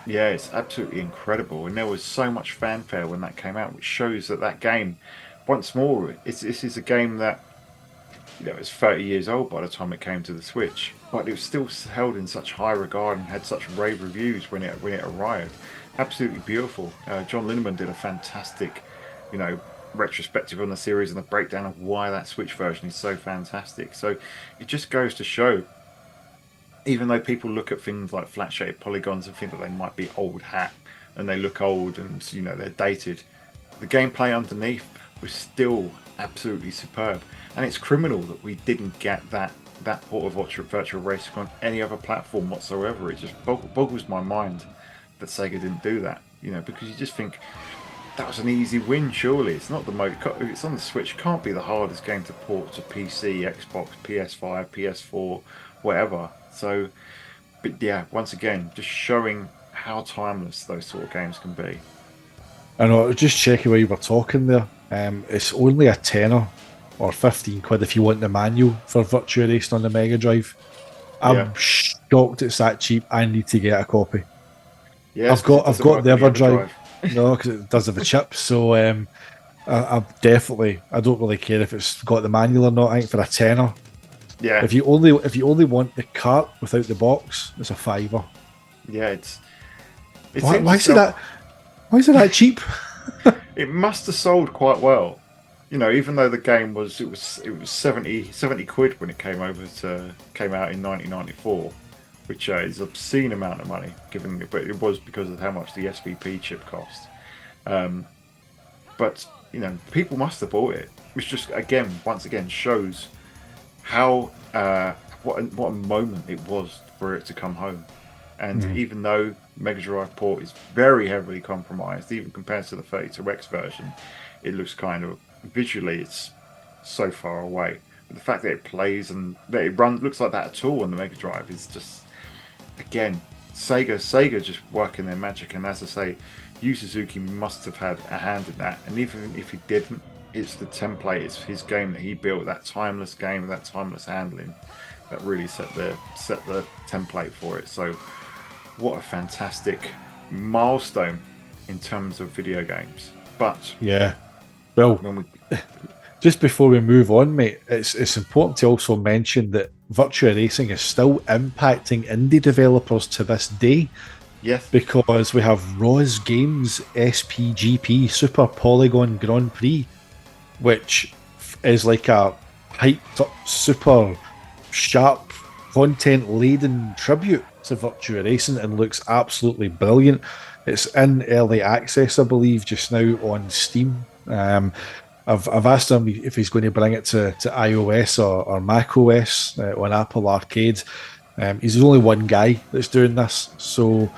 yeah, it's absolutely incredible. And there was so much fanfare when that came out, which shows that that game, once more, this is a game that it's 30 years old by the time it came to the Switch, but it was still held in such high regard and had such rave reviews when it arrived. Absolutely beautiful. John Linneman did a fantastic, you know, retrospective on the series and a breakdown of why that Switch version is so fantastic. So it just goes to show, even though people look at things like flat shaded polygons and think that they might be old hat and they look old and they're dated, the gameplay underneath was still absolutely superb. And it's criminal that we didn't get that port of virtual racing on any other platform whatsoever. It just boggles my mind that Sega didn't do that. Because you just think that was an easy win. Surely it's not it's on the Switch. It can't be the hardest game to port to PC, Xbox, PS5, PS4, whatever. So, but yeah, once again, just showing how timeless those sort of games can be. I know. I was just checking where you were talking there. It's only a tenner or 15 quid if you want the manual for Virtua Racing on the Mega Drive. Yeah, I'm shocked it's that cheap. I need to get a copy. yes, because it I've doesn't got work the on the Everdrive. EverDrive. No, because it does have a chip. So I definitely I don't really care if it's got the manual or not. I think for a tenner, Yeah, if you only want the cart without the box, it's a fiver. yeah, it Why, seems why to is it sell. that? Why is it that cheap? It must have sold quite well. Even though the game was 70 quid when it came out in 1994, which is an obscene amount of money but it was because of how much the SVP chip cost. Um, but people must have bought it, which just once again shows how what a moment it was for it to come home. And Mm. even though Mega Drive port is very heavily compromised, even compared to the 32X version, it looks kind of visually it's so far away. But the fact that it plays and that it runs looks like that at all on the Mega Drive is just again Sega just working their magic. And as I say, Yu Suzuki must have had a hand in that. And even if he didn't, it's the template, it's his game that he built, that timeless game with that timeless handling that really set the template for it. So what a fantastic milestone in terms of video games. But Yeah. Well, when we just before we move on, mate, it's important to also mention that Virtua Racing is still impacting indie developers to this day yes, because we have Roz Games SPGP Super Polygon Grand Prix, which is like a hyped up, super sharp, content laden tribute to Virtua Racing and looks absolutely brilliant. It's in early access, I believe, just now on Steam. I've asked him if he's going to bring it to iOS or Mac OS on Apple Arcade. He's only one guy that's doing this, so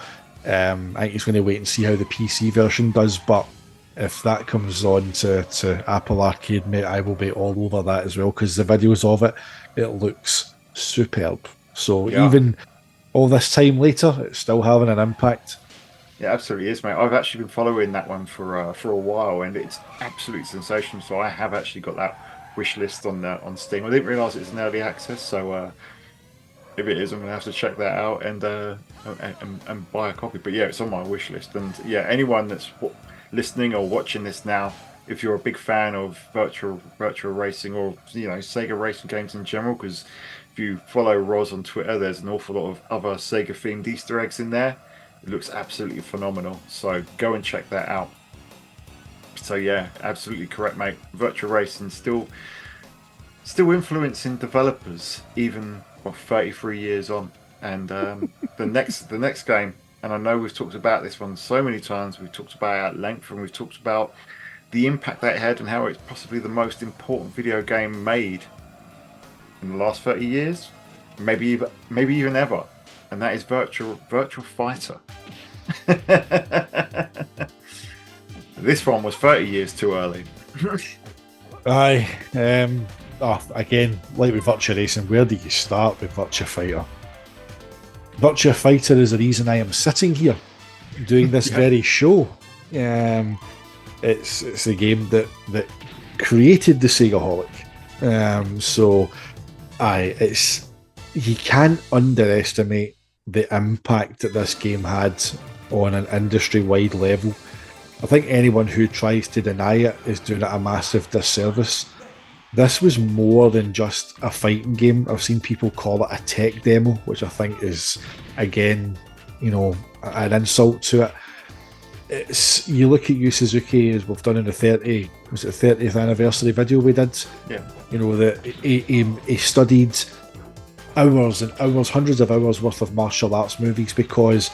I think he's going to wait and see how the PC version does. But if that comes on to Apple Arcade, mate, I will be all over that as well, because the videos of it, it looks superb. So Yeah. even all this time later, it's still having an impact. It absolutely is, mate. I've actually been following that one for a while, and it's absolutely sensational. So I have actually got that wish list on Steam. I didn't realise it was an early access, so if it is, I'm gonna have to check that out and buy a copy. But yeah, it's on my wish list. And yeah, anyone that's listening or watching this now, if you're a big fan of virtual racing, or Sega racing games in general, because if you follow Roz on Twitter, there's an awful lot of other Sega themed Easter eggs in there. It looks absolutely phenomenal. So go and check that out. So yeah, absolutely correct, mate. Virtual racing still influencing developers, even 33 years on. And the next game, and I know we've talked about this one so many times. We've talked about it at length, and we've talked about the impact that it had and how it's possibly the most important video game made in the last 30 years, maybe even ever. And that is Virtual Fighter. This one was 30 years too early. Aye. Again, like with Virtua Racing, where do you start with Virtua Fighter? Virtua Fighter is the reason I am sitting here doing this very show. It's a game that created the SEGAholic. So you can't underestimate the impact that this game had on an industry-wide level. I think anyone who tries to deny it is doing it a massive disservice. This was more than just a fighting game. I've seen people call it a tech demo, which I think is, again, an insult to it. You look at Yu Suzuki, as we've done in the 30th anniversary video we did. Yeah. That he studied hours and hours, hundreds of hours worth of martial arts movies, because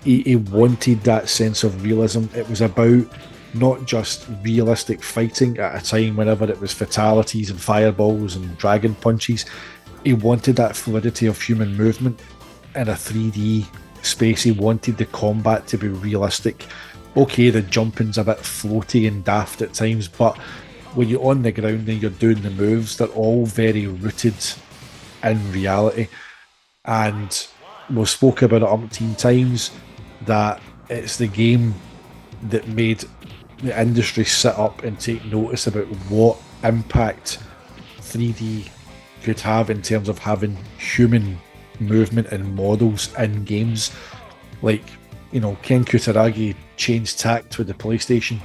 he wanted that sense of realism. It was about not just realistic fighting at a time whenever it was fatalities and fireballs and dragon punches. He wanted that fluidity of human movement in a 3D space. He wanted the combat to be realistic. Okay, the jumping's a bit floaty and daft at times, but when you're on the ground and you're doing the moves, they're all very rooted in reality. And we've spoke about it umpteen times, that it's the game that made the industry sit up and take notice about what impact 3D could have in terms of having human movement and models in games. Like, Ken Kutaragi changed tact with the PlayStation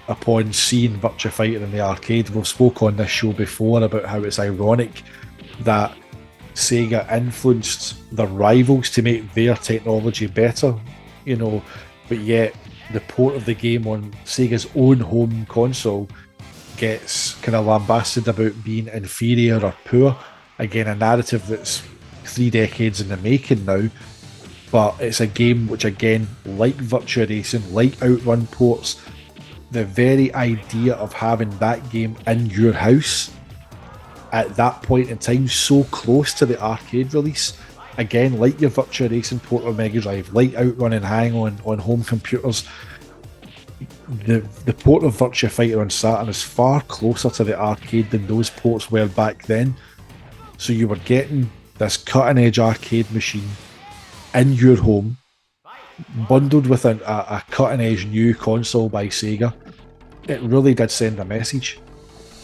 upon seeing Virtua Fighter in the arcade. We've spoke on this show before about how it's ironic that Sega influenced their rivals to make their technology better, but yet the port of the game on Sega's own home console gets kind of lambasted about being inferior or poor. Again, a narrative that's 3 decades in the making now, but it's a game which, again, like Virtua Racing, like Outrun ports, the very idea of having that game in your house at that point in time, so close to the arcade release, again, like your Virtua Racing port on Mega Drive, like Outrun and Hang on home computers, the port of Virtua Fighter on Saturn is far closer to the arcade than those ports were back then. So you were getting this cutting edge arcade machine in your home, bundled with a cutting edge new console by Sega. It really did send a message.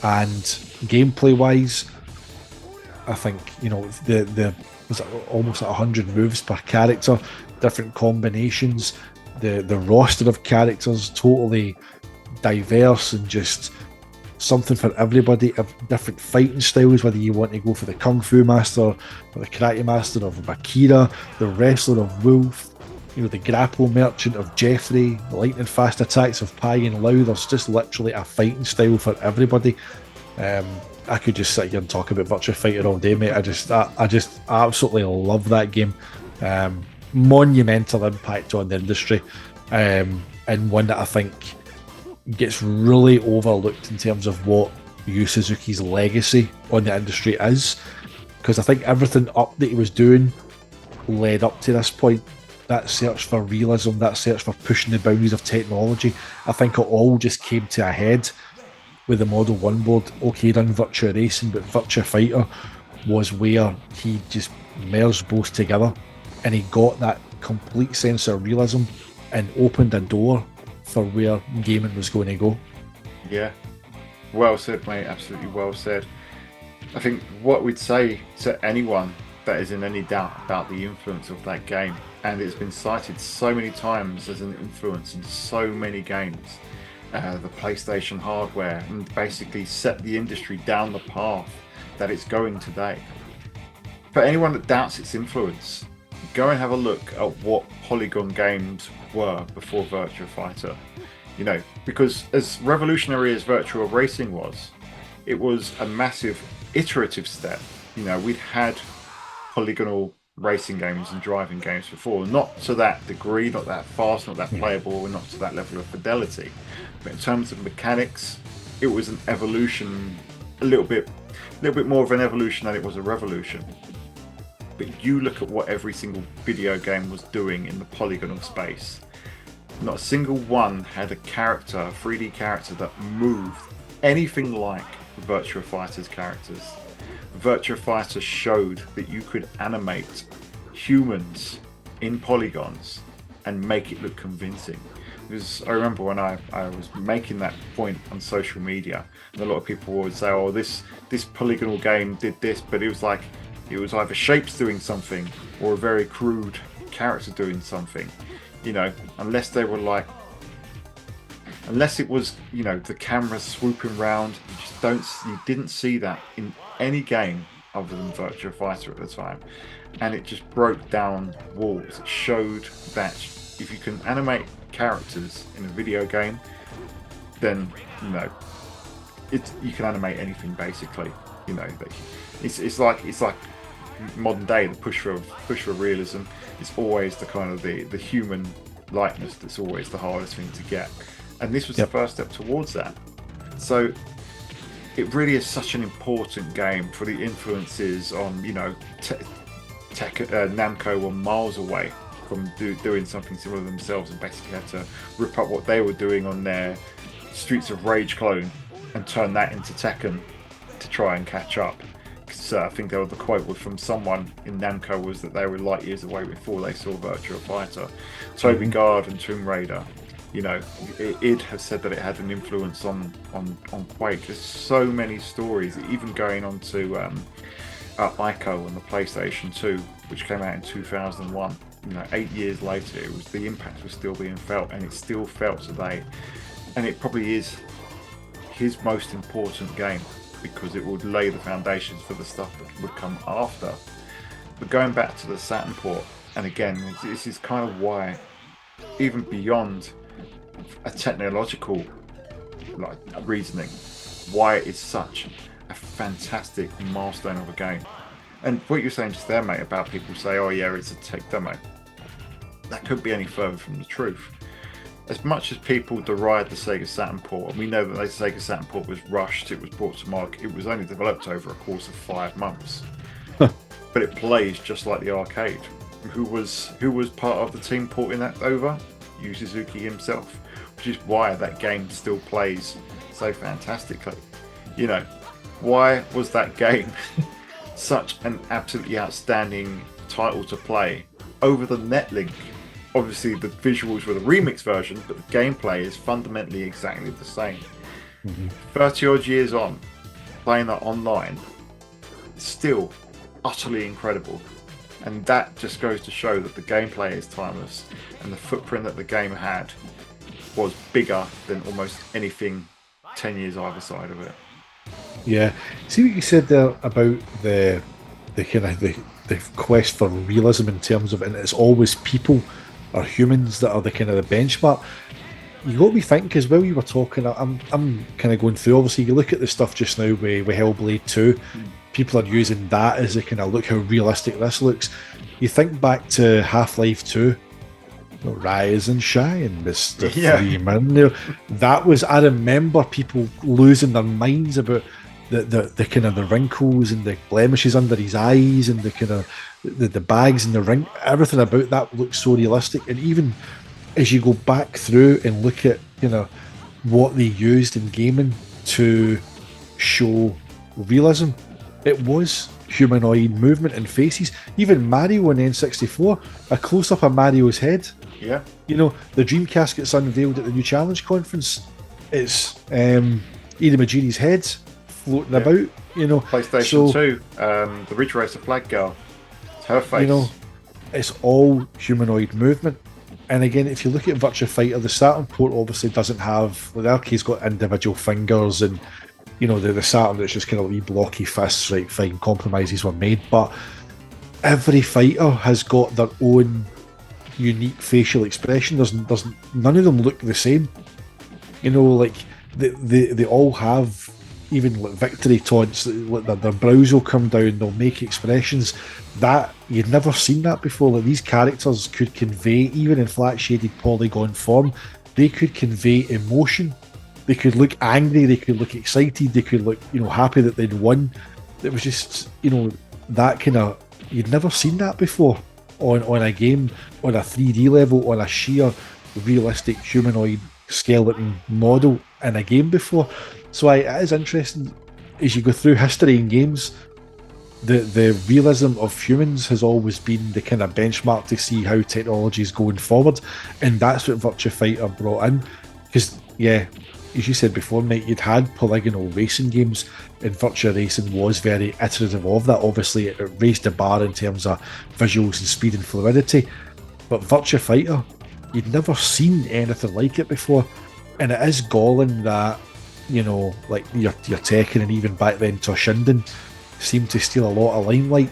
And gameplay wise, I think, the was almost 100 moves per character, different combinations, the roster of characters totally diverse and just something for everybody, of different fighting styles, whether you want to go for the Kung Fu Master or the Karate Master of Akira, the Wrestler of Wolf, the Grapple Merchant of Jeffrey, the lightning fast attacks of Pai and Lau. There's just literally a fighting style for everybody. I could just sit here and talk about Virtua Fighter all day, mate. I just absolutely love that game. Monumental impact on the industry, and one that I think gets really overlooked in terms of what Yu Suzuki's legacy on the industry is, because I think everything up that he was doing led up to this point. that search for realism, that search for pushing the boundaries of technology, I think it all just came to a head with the Model 1 board. Okay, done Virtua Racing, but Virtua Fighter was where he just merged both together, and he got that complete sense of realism and opened a door for where gaming was going to go. Yeah, well said, mate. Absolutely well said. I think what we'd say to anyone that is in any doubt about the influence of that game, and it's been cited so many times as an influence in so many games, the PlayStation hardware, and basically set the industry down the path that it's going today. For anyone that doubts its influence, go and have a look at what polygon games were before Virtua Fighter. You know, because as revolutionary as Virtual Racing was, it was a massive iterative step. You know, we'd had polygonal racing games and driving games before, not to that degree, not that fast, not that playable, and not to that level of fidelity. But in terms of mechanics, it was an evolution, a little bit more of an evolution than it was a revolution. But you look at what every single video game was doing in the polygonal space. Not a single one had a character, a 3D character that moved anything like Virtua Fighter's characters. Virtua Fighter showed that you could animate humans in polygons and make it look convincing. Because I remember when I was making that point on social media, and a lot of people would say, oh, this polygonal game did this, but it was like, it was either shapes doing something or a very crude character doing something. You know, unless it was, you know, the camera swooping round, you didn't see that in any game other than Virtua Fighter at the time. And it just broke down walls. It showed that if you can animate characters in a video game, then, you know, you can animate anything basically. You know, it's like modern day, the push for realism. It's always the kind of the human likeness that's always the hardest thing to get, and this was the first step towards that. So it really is such an important game for the influences on, you know, Namco were miles away from doing something similar themselves, and basically had to rip up what they were doing on their Streets of Rage clone and turn that into Tekken to try and catch up. So I think the quote was from someone in Namco was that they were light years away before they saw Virtua Fighter. Toby Gard and Tomb Raider, you know, id has said that it had an influence on Quake. There's so many stories, even going on to Ico on the PlayStation 2, which came out in 2001. You know, 8 years later, the impact was still being felt, and it's still felt today. And it probably is his most important game, because it would lay the foundations for the stuff that would come after. But going back to the Saturn port, and again, this is kind of why, even beyond a technological reasoning, why it's such a fantastic milestone of a game. And what you're saying just there, mate, about people say, oh yeah, it's a tech demo, that couldn't be any further from the truth. As much as people deride the Sega Saturn port, and we know that the Sega Saturn port was rushed, it was brought to market, it was only developed over a course of 5 months. But it plays just like the arcade. Who was part of the team porting that over? Yu Suzuki himself, which is why that game still plays so fantastically. You know, why was that game such an absolutely outstanding title to play over the Netlink? Obviously, the visuals were the remix version, but the gameplay is fundamentally exactly the same. 30 odd years on, playing that online, still utterly incredible. And that just goes to show that the gameplay is timeless, and the footprint that the game had was bigger than almost anything 10 years either side of it. Yeah. See what you said there about the kind of the quest for realism in terms of, and it's always people or humans that are the kind of the benchmark. You got me thinking, because while you were talking, I'm kind of going through, obviously you look at the stuff just now with Hellblade 2, people are using that as a kind of, look how realistic this looks. You think back to Half-Life 2, Rise and Shine, Mr. Freeman. You know, that was, I remember people losing their minds about the kind of the wrinkles and the blemishes under his eyes and the kind of the bags and the ring, everything about that looks so realistic. And even as you go back through and look at what they used in gaming to show realism, it was humanoid movement and faces. Even Mario on N64, a close up of Mario's head. Yeah. The Dreamcast gets unveiled at the new Challenge conference. It's Ida Majiri's head floating about. PlayStation 2, the Ridge Racer flag girl. It's her face. It's all humanoid movement. And again, if you look at Virtua Fighter, the Saturn port obviously doesn't have. The arcade's got individual fingers, and the Saturn that's just kind of wee blocky fists. Right, fine, compromises were made, but every fighter has got their own unique facial expression. There's none of them look the same. Like they all have, even like victory taunts. Their brows will come down. They'll make expressions that you'd never seen that before. Like, these characters could convey, even in flat shaded polygon form, they could convey emotion. They could look angry. They could look excited. They could look happy that they'd won. It was just that kind of, you'd never seen that before on a game, on a 3D level, on a sheer realistic humanoid skeleton model in a game before. So it is interesting as you go through history in games. The realism of humans has always been the kind of benchmark to see how technology is going forward, and that's what Virtua Fighter brought in. Because as you said before, mate, you'd had polygonal racing games, and Virtua Racing was very iterative of that. Obviously, it raised the bar in terms of visuals and speed and fluidity. But Virtua Fighter, you'd never seen anything like it before, and it is galling that like your Tekken and even back then Toshinden seemed to steal a lot of limelight,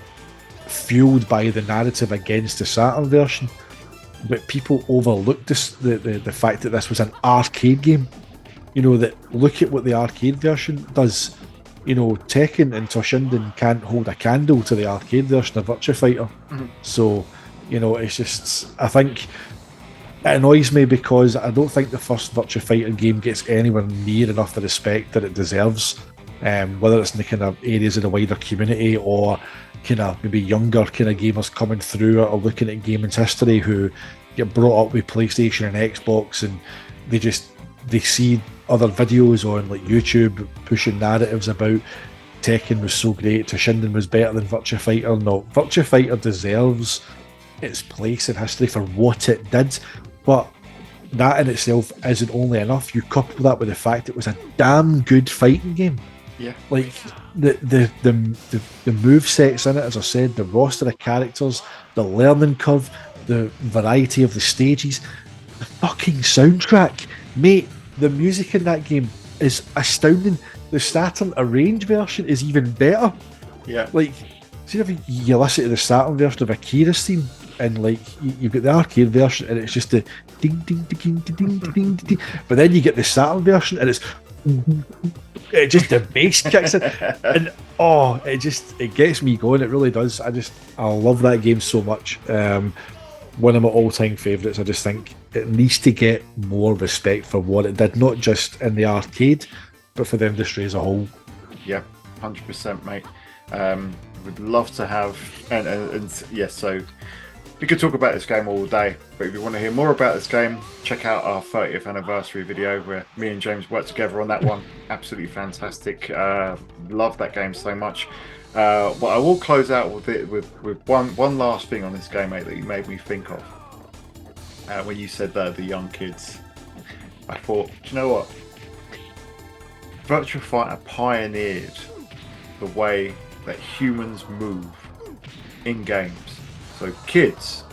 fueled by the narrative against the Saturn version. But people overlooked the fact that this was an arcade game. That look at what the arcade version does. Tekken and Toshinden can't hold a candle to the arcade version of Virtua Fighter. Mm-hmm. So, it's just, I think it annoys me because I don't think the first Virtua Fighter game gets anywhere near enough the respect that it deserves. Whether it's in the kind of areas of the wider community or kind of maybe younger kind of gamers coming through or looking at gaming's history who get brought up with PlayStation and Xbox, and they see other videos on like YouTube pushing narratives about Tekken was so great, Toshinden was better than Virtua Fighter. No, Virtua Fighter deserves its place in history for what it did, but that in itself isn't only enough. You couple that with the fact it was a damn good fighting game. Yeah, like the move sets in it, as I said, the roster of characters, the learning curve, the variety of the stages, the fucking soundtrack, mate. The music in that game is astounding. The Saturn arranged version is even better. Yeah, like, see if you listen to the Saturn version of Akira's theme, and like you've got the arcade version, and it's just the ding ding ding ding ding ding ding, but then you get the Saturn version, and it's just the bass kicks in, and it gets me going. It really does. I love that game so much. One of my all-time favourites. I just think it needs to get more respect for what it did, not just in the arcade, but for the industry as a whole. Yeah, 100%, mate. Would love to have, and yes, so we could talk about this game all day, but if you want to hear more about this game, check out our 30th anniversary video where me and James worked together on that one. Absolutely fantastic. Love that game so much. But I will close out with it with one last thing on this game, mate, that you made me think of. When you said the young kids, I thought, do you know what? Virtua Fighter pioneered the way that humans move in games. So kids,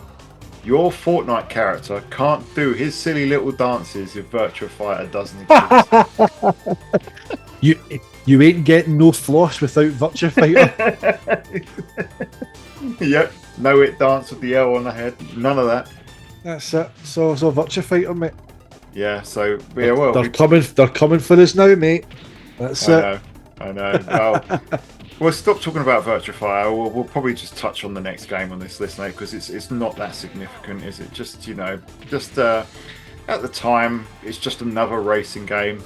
your Fortnite character can't do his silly little dances if Virtua Fighter doesn't exist. You ain't getting no floss without Virtua Fighter. Yep, no it dance with the L on the head, none of that. That's it. So Virtua Fighter, mate. Yeah, so yeah, well, they're coming for us now, mate. That's it. I know. Well, we'll stop talking about Virtua Fighter. We'll probably just touch on the next game on this list, mate, because it's not that significant, is it? Just at the time, it's just another racing game.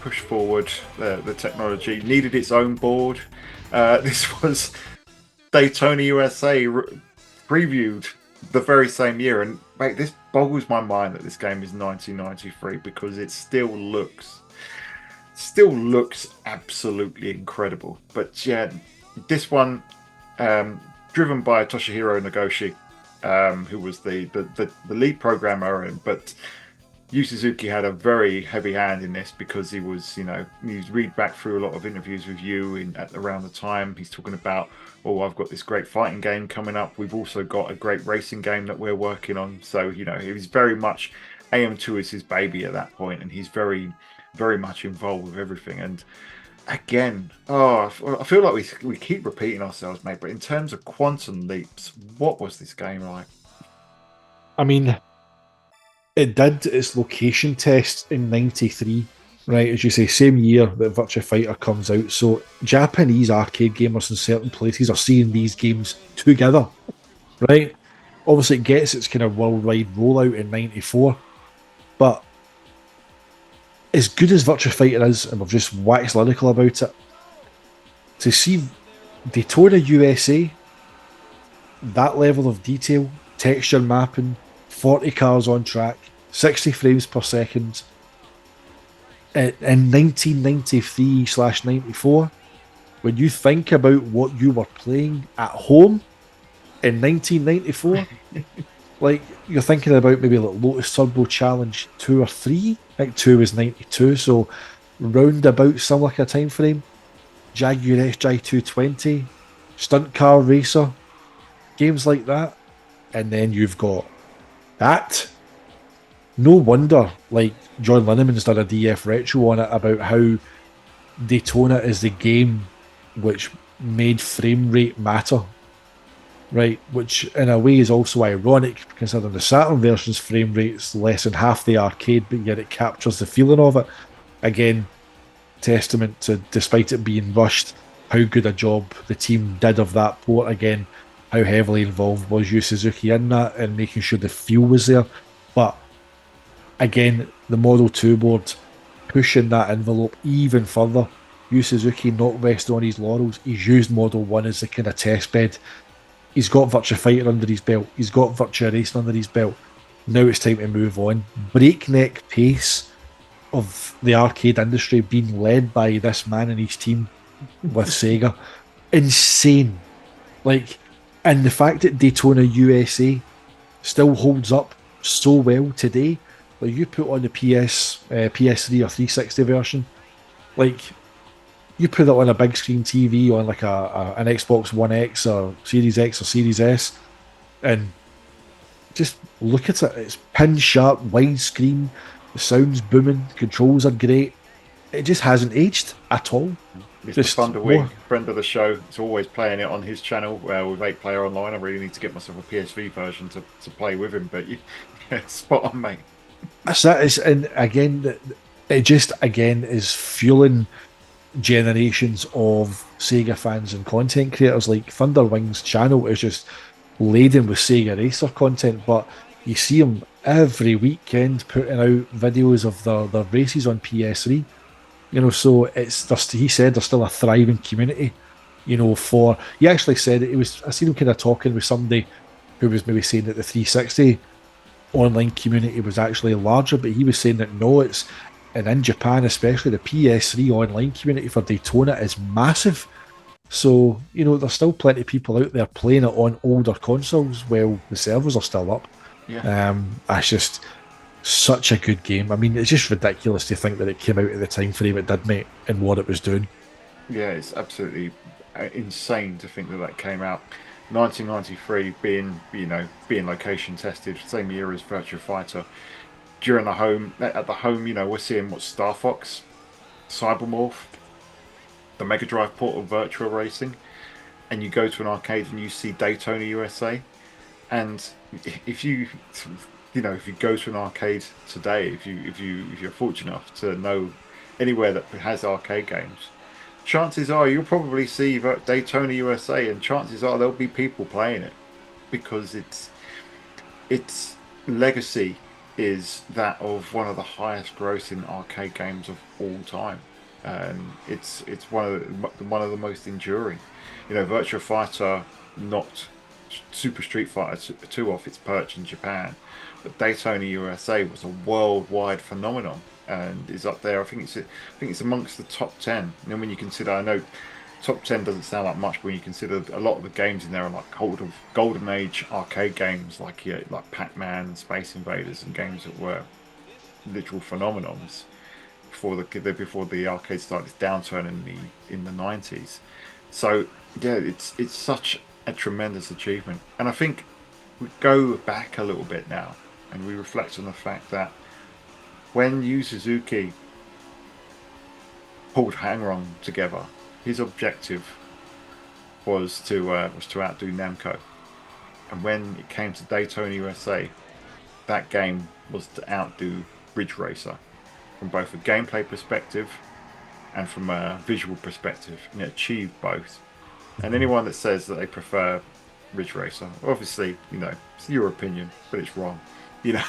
Push forward the technology. Needed its own board. This was Daytona USA previewed the very same year, and mate, this boggles my mind that this game is 1993 because it still looks absolutely incredible. But yeah, this one, driven by Toshihiro Nagoshi, who was the lead programmer, but Yu Suzuki had a very heavy hand in this because he was, he's read back through a lot of interviews with you around the time. He's talking about, oh, I've got this great fighting game coming up. We've also got a great racing game that we're working on. So, he was very much, AM2 is his baby at that point, and he's very, very much involved with everything. And again, I feel like we keep repeating ourselves, mate, but in terms of quantum leaps, what was this game like? I mean, it did its location test in 93, right? As you say, same year that Virtua Fighter comes out. So Japanese arcade gamers in certain places are seeing these games together, right? Obviously, it gets its kind of worldwide rollout in 94. But as good as Virtua Fighter is, and we've just waxed lyrical about it, to see Daytona USA, that level of detail, texture mapping, 40 cars on track, 60 frames per second in 1993/94, when you think about what you were playing at home in 1994, like you're thinking about maybe like Lotus Turbo Challenge 2 or 3. I think 2 was 92, so round about similar kind of time frame. Jaguar XJ 220, Stunt Car Racer, games like that. And then you've got that. No wonder, like, John Linneman's done a DF retro on it about how Daytona is the game which made frame rate matter, right? Which in a way is also ironic, considering the Saturn version's frame rate's less than half the arcade, but yet it captures the feeling of it. Again, testament to, despite it being rushed, how good a job the team did of that port. Again, how heavily involved was Yu Suzuki in that and making sure the feel was there. But again, the Model 2 board pushing that envelope even further. Yu Suzuki not resting on his laurels. He's used Model 1 as the kind of test bed. He's got Virtua Fighter under his belt. He's got Virtua Racing under his belt. Now it's time to move on. Breakneck pace of the arcade industry being led by this man and his team with Sega. Insane. Like, and the fact that Daytona USA still holds up so well today, like you put on the PS3 or 360 version, like you put it on a big screen TV on like an Xbox One X or Series X or Series S, and just look at it. It's pin sharp, widescreen, the sound's booming, controls are great. It just hasn't aged at all. Mr. Thunderwing, friend of the show, is always playing it on his channel with 8-Player Online. I really need to get myself a PSV version to play with him, but yeah, spot on, mate. And again, it just again is fueling generations of Sega fans and content creators. Like Thunderwing's channel is just laden with Sega Racer content, but you see him every weekend putting out videos of their races on PS3. So he said there's still a thriving community. He actually said I seen him kind of talking with somebody who was maybe saying that the 360 online community was actually larger, but he was saying that no, and in Japan especially, the PS3 online community for Daytona is massive. So, there's still plenty of people out there playing it on older consoles while the servers are still up. Yeah. That's just such a good game. I mean, it's just ridiculous to think that it came out at the time frame it did, mate, and what it was doing. Yeah, it's absolutely insane to think that came out 1993, being location tested, same year as Virtua Fighter. At the home, we're seeing what Star Fox, Cybermorph, the Mega Drive port of Virtua Racing, and you go to an arcade and you see Daytona USA, and if you go to an arcade today, if you're fortunate enough to know anywhere that has arcade games, chances are you'll probably see Daytona USA, and chances are there'll be people playing it because its legacy is that of one of the highest grossing arcade games of all time, and it's one of the most enduring. Virtua Fighter knocked Super Street Fighter 2 off its perch in Japan, but Daytona USA was a worldwide phenomenon and is up there. I think it's amongst the top 10. And then when you consider, I know top 10 doesn't sound like much, but when you consider a lot of the games in there are like golden age arcade games, like like Pac-Man and Space Invaders, and games that were literal phenomenons before the arcade started its downturn in the 90s. So yeah, it's such a tremendous achievement, and I think we go back a little bit now and we reflect on the fact that when Yu Suzuki pulled Hangrong together, his objective was to outdo Namco, and when it came to Daytona USA, that game was to outdo Ridge Racer from both a gameplay perspective and from a visual perspective, and it achieved both. And anyone that says that they prefer Ridge Racer, obviously, it's your opinion, but it's wrong. you know.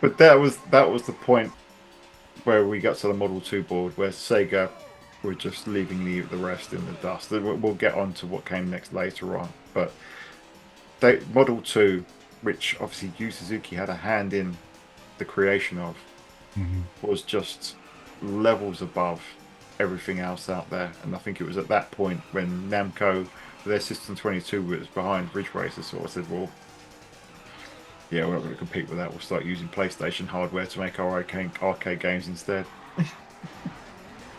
but that was the point where we got to the Model 2 board, where Sega were just leaving the rest in the dust. We'll get on to what came next later on, but Model 2, which obviously Yu Suzuki had a hand in the creation of, was just levels above everything else out there. And I think it was at that point when Namco, their System 22 was behind Ridge Racer, sort of said, well, yeah, we're not going to compete with that. We'll start using PlayStation hardware to make our arcade games instead.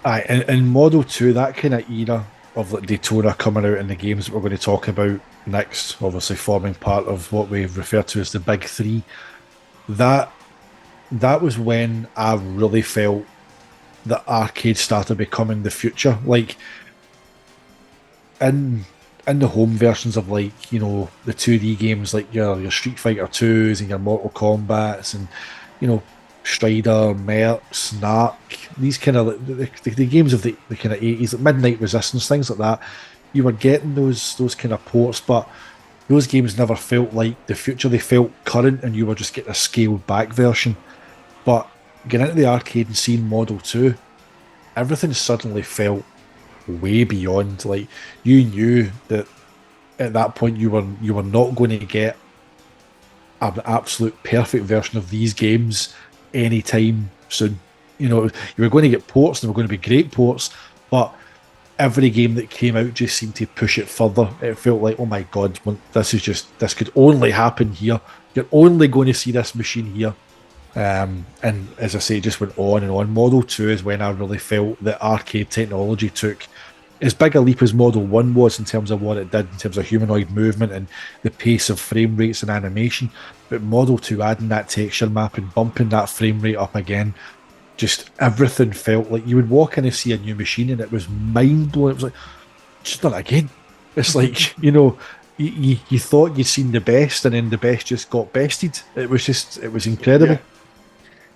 Aye, and Model 2, that kind of era of like Daytona coming out in the games that we're going to talk about next, obviously forming part of what we refer to as the Big Three, that was when I really felt that arcade started becoming the future. Like, in the home versions of, like, the 2D games, like your Street Fighter 2s and your Mortal Kombats and Strider, Mercs, Narc, these kind of the games of the kind of 80s, like Midnight Resistance, things like that. You were getting those kind of ports, but those games never felt like the future. They felt current, and you were just getting a scaled back version. But getting into the arcade and seeing Model 2, everything suddenly felt way beyond. Like, you knew that at that point you were not going to get an absolute perfect version of these games anytime soon. You were going to get ports, and they were going to be great ports, but every game that came out just seemed to push it further. It felt like, oh my god, this could only happen here. You're only going to see this machine here. And as I say, it just went on and on. Model 2 is when I really felt that arcade technology took as big a leap as Model 1 was in terms of what it did in terms of humanoid movement and the pace of frame rates and animation. But Model 2, adding that texture map and bumping that frame rate up again, just everything felt like you would walk in and see a new machine, and it was mind blowing. It was like, just done it again. It's like, you thought you'd seen the best, and then the best just got bested. It was incredible.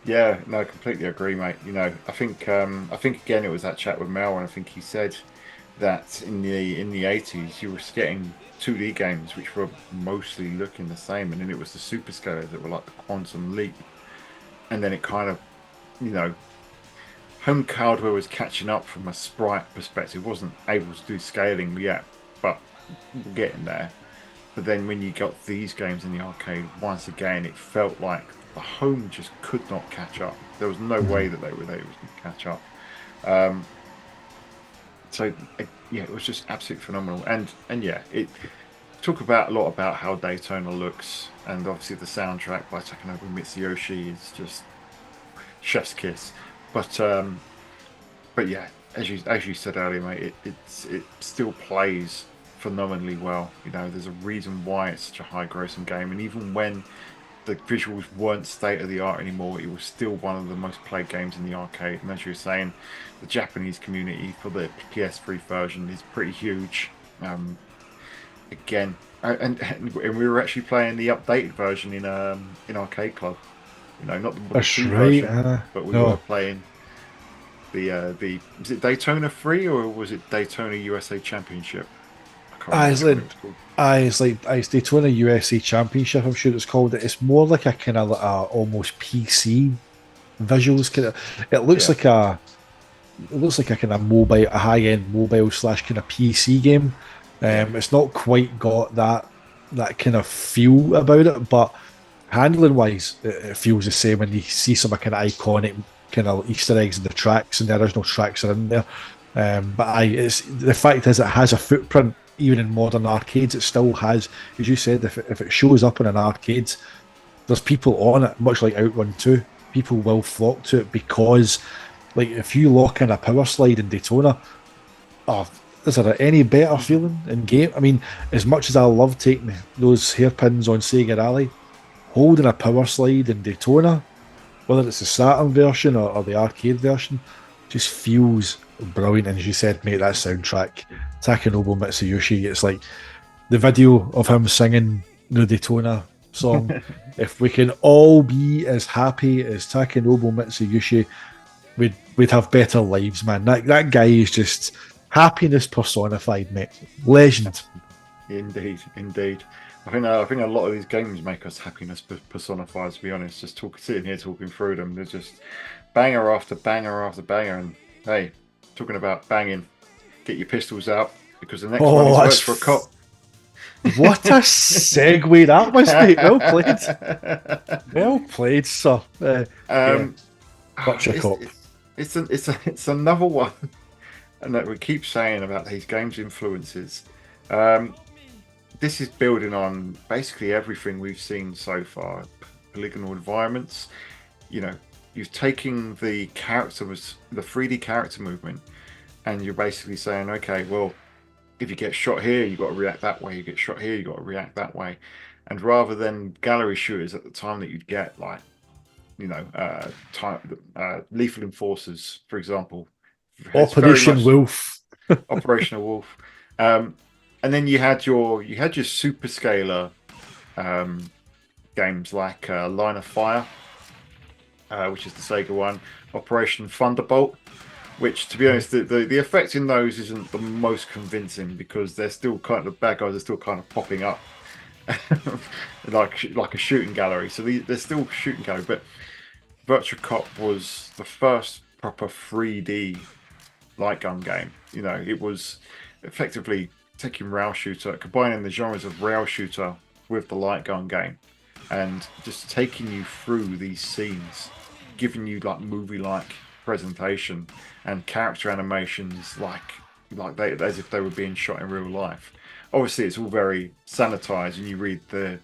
Yeah, no, I completely agree, mate. I think again it was that chat with Mel, and I think he said that in the 80s you were getting 2D games which were mostly looking the same, and then it was the super scalers that were like the quantum leap, and then it kind of, home hardware was catching up from a sprite perspective, wasn't able to do scaling yet, but we're getting there. But then when you got these games in the arcade, once again it felt like the home just could not catch up. There was no way that they were able to catch up. So yeah, it was just absolutely phenomenal. And yeah, it talk about a lot about how Daytona looks, and obviously the soundtrack by Takanobu Mitsuyoshi is just chef's kiss. But yeah, as you said earlier, mate, it still plays phenomenally well. There's a reason why it's such a high grossing game, and even when the visuals weren't state of the art anymore, it was still one of the most played games in the arcade. And as you were saying, the Japanese community for the PS3 version is pretty huge. Again, and we were actually playing the updated version in Arcade Club. Not the Model 2 version, but we were playing the was it Daytona 3 or was it Daytona USA Championship? I can't remember what it was called. It's Daytona USA Championship. I'm sure it's called. It's more like a kind of like a almost PC visuals. Kind of, it looks Yeah, like a kind of mobile, a high end mobile slash kind of PC game. yeah, It's not quite got that kind of feel about it, but handling wise, it feels the same when you see some kind of iconic kind of Easter eggs in the tracks, and the original tracks are in there. But it's the fact is it has a footprint even in modern arcades. It still has, as you said, if it shows up in an arcade, there's people on it, much like Outrun 2. People will flock to it because, like, if you lock in a power slide in Daytona, oh, is there any better feeling in game? I mean, as much as I love taking those hairpins on Sega Rally, holding a power slide in Daytona, whether it's the Saturn version or the arcade version, just feels brilliant. And as you said, mate, that soundtrack, Takanobu Mitsuyoshi, it's like the video of him singing the Daytona song. If we can all be as happy as Takanobu Mitsuyoshi, we'd have better lives, man. That guy is just happiness personified, mate. Legend. indeed, indeed. I think a lot of these games make us happiness personified. To be honest, just sitting here talking through them, they're just banger after banger after banger. And hey, talking about banging, get your pistols out because the next one is Virtua Cop. What a segue that was, mate. Well played. Well played, sir. Virtua Cop. It's another one, and that we keep saying about these games' influences. This is building on basically everything we've seen so far. Polygonal environments. You know, you're taking the 3D character movement, and you're basically saying, okay, well, if you get shot here, you've got to react that way. You get shot here, you've got to react that way. And rather than gallery shooters at the time that you'd get, like, you know, Lethal Enforcers, for example. Operation Wolf. Operational Wolf. And then you had your super scalar games like Line of Fire, which is the Sega one, Operation Thunderbolt, which, to be honest, the effect in those isn't the most convincing because they're still kind of, the bad guys are still kind of popping up like a shooting gallery. So they're still shooting gallery, but Virtua Cop was the first proper 3D light gun game. You know, it was effectively taking rail shooter, combining the genres of rail shooter with the light gun game, and just taking you through these scenes, giving you like movie-like presentation and character animations as if they were being shot in real life. Obviously, it's all very sanitized, and you read the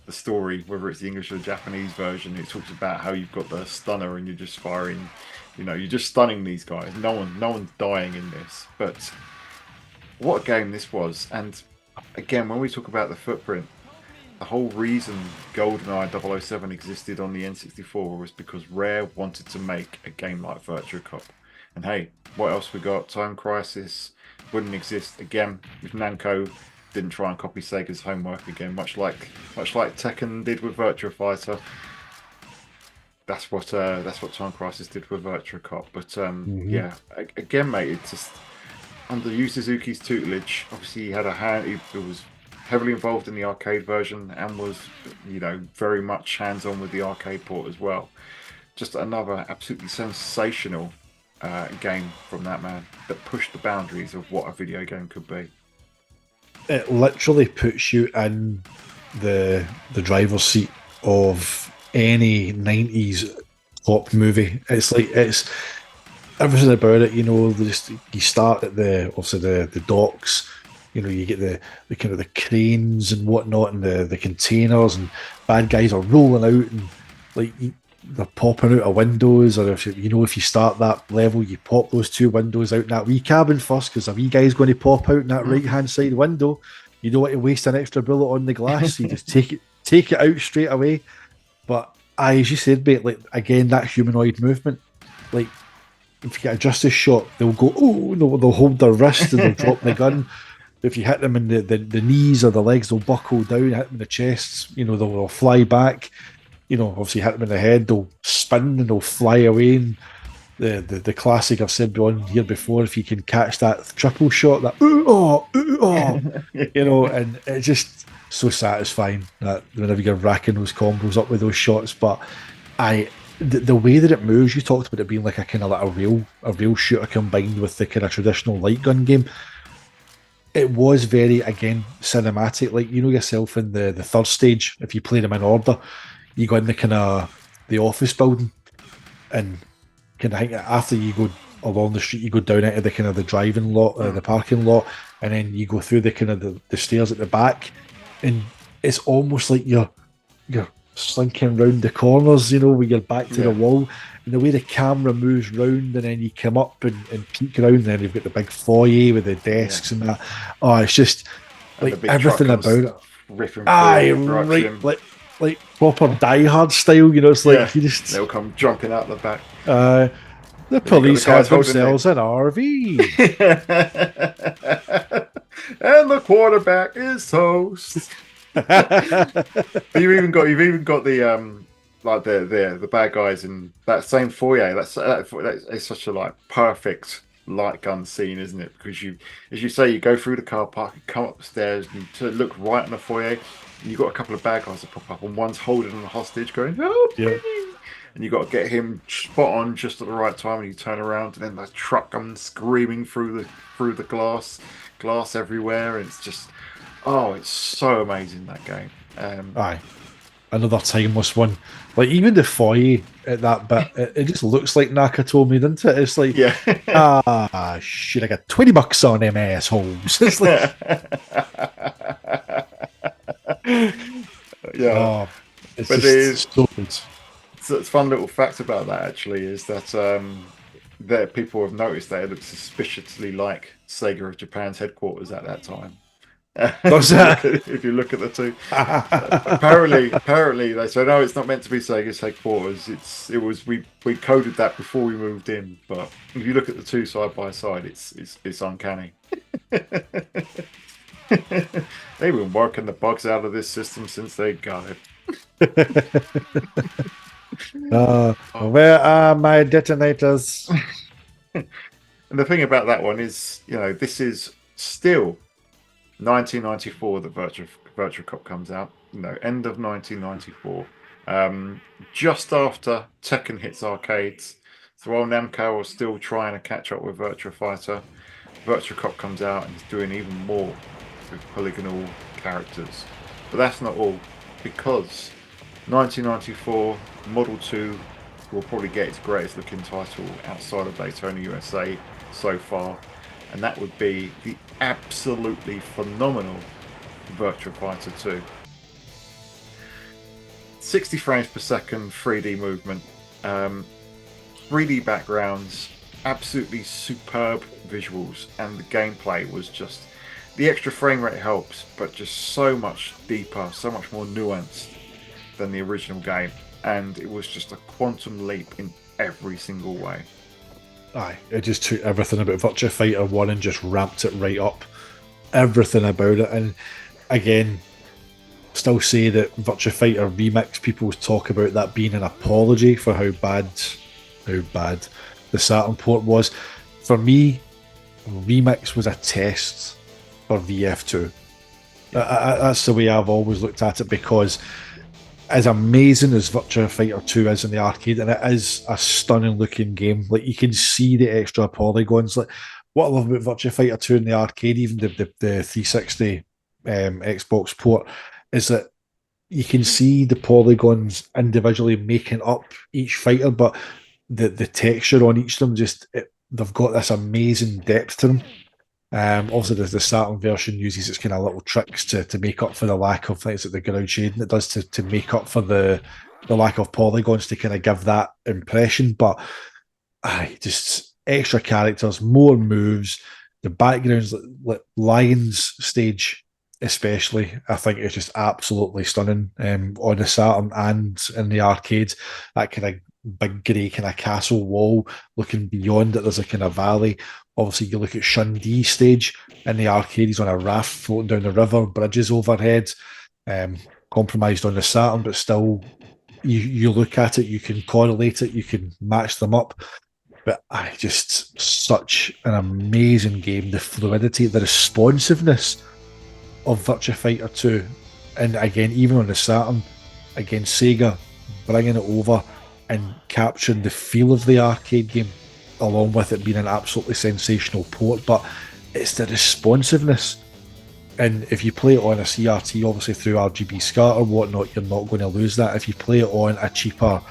story, whether it's the English or the Japanese version, it talks about how you've got the stunner and you're just firing, you know, you're just stunning these guys. No one's dying in this. But what a game this was. And again, when we talk about the footprint, the whole reason GoldenEye 007 existed on the N64 was because Rare wanted to make a game like Virtua Cop. And hey, what else we got? Time Crisis wouldn't exist again if Namco didn't try and copy Sega's homework again, much like Tekken did with Virtua Fighter. That's what Time Crisis did with Virtua Cop. But yeah, again, mate, it's just under Yu Suzuki's tutelage. Obviously, he had a hand. He was heavily involved in the arcade version and was, you know, very much hands-on with the arcade port as well. Just another absolutely sensational game from that man that pushed the boundaries of what a video game could be. It literally puts you in the driver's seat of any 90s cop movie. It's like, it's everything about it, you know. You start at the docks, you know, you get the kind of the cranes and whatnot, and the containers, and bad guys are rolling out, and like they're popping out of windows, or if you start that level, you pop those two windows out in that wee cabin first, because a wee guy's going to pop out in that right hand side window. You don't want to waste an extra bullet on the glass, so you just take it out straight away. But as you said, mate, like again, that humanoid movement, like if you get a justice shot, they'll go, oh no, they'll hold their wrist and they'll drop the gun. If you hit them in the knees or the legs, they'll buckle down. Hit them in the chests, you know, they'll fly back. You know, obviously hit them in the head, they'll spin and they'll fly away. And the classic I've said on here before. If you can catch that triple shot, that and it's just so satisfying that whenever you're racking those combos up with those shots. But the way that it moves, you talked about it being like a kind of like a real shooter combined with the kind of traditional light gun game. It was very, again, cinematic. Like, yourself in the third stage, if you play them in order, you go in the kind of the office building, and kind of after you go along the street, you go down into the kind of the driving lot, the parking lot, and then you go through the kind of the stairs at the back, and it's almost like you're slinking round the corners, with your back to the wall, and the way the camera moves round, and then you come up and peek around, and then you've got the big foyer with the desks and that. Oh, it's just like everything about it. Ripping right, like proper Die Hard style, it's like you just they'll come jumping out the back. The police have themselves an RV. And the quarterback is toast. you've even got the like the bad guys in that same foyer. That's such a perfect light gun scene, isn't it? Because as you say, you go through the car park, you come upstairs, and you look right in the foyer, and you've got a couple of bad guys that pop up, and one's holding a hostage, going, "Help me!" And you got to get him spot on just at the right time, and you turn around, and then the truck comes screaming through the glass everywhere, and it's just, it's so amazing, that game. Aye, another timeless one. Like, even the foyer at that bit, it just looks like Nakatomi, doesn't it? It's like, shit, I got $20 on them assholes. It's like, it's but just so good. So it's fun little fact about that actually is that that people have noticed that it looks suspiciously like Sega of Japan's headquarters at that time. If you look at the two, apparently they said, no, it's not meant to be Sega's headquarters. We coded that before we moved in, but if you look at the two side by side, it's uncanny. They've been working the bugs out of this system since they got it. Where are my detonators? And the thing about that one is, this is still 1994 that Virtua Cop comes out. End of 1994, just after Tekken hits arcades. So while Namco was still trying to catch up with Virtua Fighter, Virtua Cop comes out and is doing even more with polygonal characters. But that's not all, because 1994 Model 2 will probably get its greatest looking title outside of Daytona USA so far, and that would be the absolutely phenomenal Virtua Fighter 2. 60 frames per second 3D movement, 3D backgrounds, absolutely superb visuals, and the gameplay was just, the extra frame rate helps, but just so much deeper, so much more nuanced than the original game, and it was just a quantum leap in every single way. Aye, it just took everything about Virtua Fighter 1 and just ramped it right up. Everything about it. And again, still say that Virtua Fighter Remix, people talk about that being an apology for how bad the Saturn port was. For me, Remix was a test for VF2. That's the way I've always looked at it, because as amazing as Virtua Fighter 2 is in the arcade, and it is a stunning looking game, like you can see the extra polygons. Like, what I love about Virtua Fighter 2 in the arcade, even the 360 Xbox port, is that you can see the polygons individually making up each fighter, but the texture on each of them, they've got this amazing depth to them. Also, the Saturn version uses its kind of little tricks to make up for the lack of things, like the ground shading it does to make up for the lack of polygons, to kind of give that impression. But just extra characters, more moves, the backgrounds, like Lion's stage especially, I think it's just absolutely stunning on the Saturn and in the arcade. That kind of big grey kind of castle wall, looking beyond it, there's a kind of valley. Obviously, you look at Shun-Di stage in the arcade, he's on a raft floating down the river, bridges overhead, compromised on the Saturn, but still, you look at it, you can correlate it, you can match them up. But just such an amazing game. The fluidity, the responsiveness of Virtua Fighter 2. And again, even on the Saturn, again, Sega bringing it over and capturing the feel of the arcade game, along with it being an absolutely sensational port. But it's the responsiveness. And if you play it on a CRT, obviously through RGB SCART or whatnot, you're not going to lose that. If you play it on a cheaper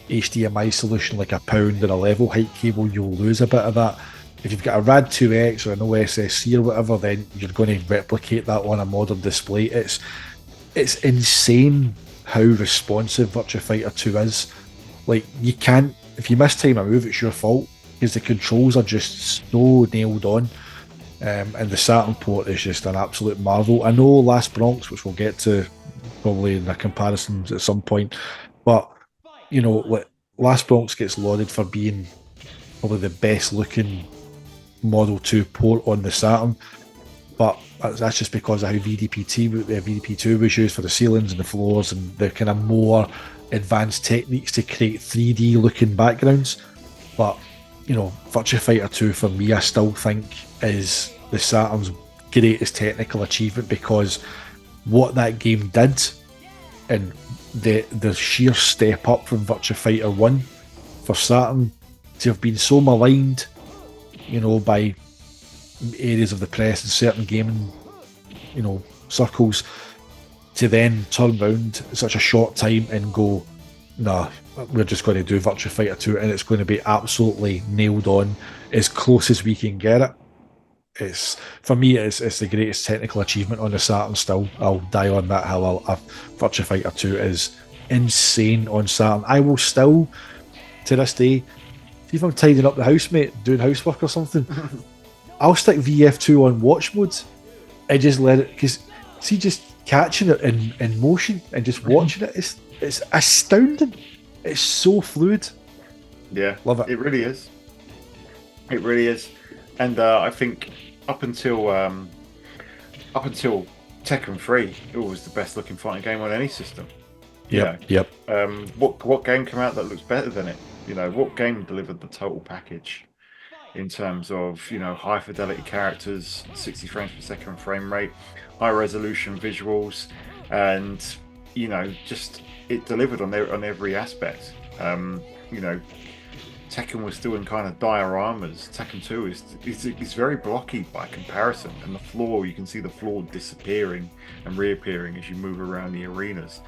HDMI solution like a pound or a level height cable, you'll lose a bit of that. If you've got a RAD 2X or an OSSC or whatever, then you're going to replicate that on a modern display. It's insane how responsive Virtua Fighter 2 is. Like, you can't, if you mistime a move, it's your fault, because the controls are just so nailed on. And the Saturn port is just an absolute marvel. I know Last Bronx, which we'll get to probably in the comparisons at some point, but you know, Last Bronx gets lauded for being probably the best looking Model 2 port on the Saturn, but that's just because of how VDP2 was used for the ceilings and the floors and the kind of more advanced techniques to create 3D looking backgrounds. But you know, Virtua Fighter 2 for me, I still think is the Saturn's greatest technical achievement, because what that game did and the sheer step up from Virtua Fighter 1 for Saturn to have been so maligned, you know, by areas of the press and certain gaming, you know, circles, to then turn around in such a short time and go, nah, we're just going to do Virtua Fighter 2 and it's going to be absolutely nailed on, as close as we can get it. It's, for me, it's the greatest technical achievement on the Saturn still. I'll die on that hill. Virtua Fighter 2 is insane on Saturn. I will still, to this day, see if I'm tidying up the house, mate, doing housework or something, I'll stick VF2 on watch mode and just let it, because see, just catching it in motion and just watching it, it's astounding. It's so fluid. Yeah, love it. It really is. It really is. And I think up until Tekken 3, it was the best looking fighting game on any system. Yep. What game came out that looks better than it? You know, what game delivered the total package in terms of, you know, high fidelity characters, 60 frames per second frame rate, high resolution visuals, and you know, just it delivered on every aspect. You know, Tekken was still in kind of dioramas. Tekken 2 is very blocky by comparison, and the floor, you can see the floor disappearing and reappearing as you move around the arenas.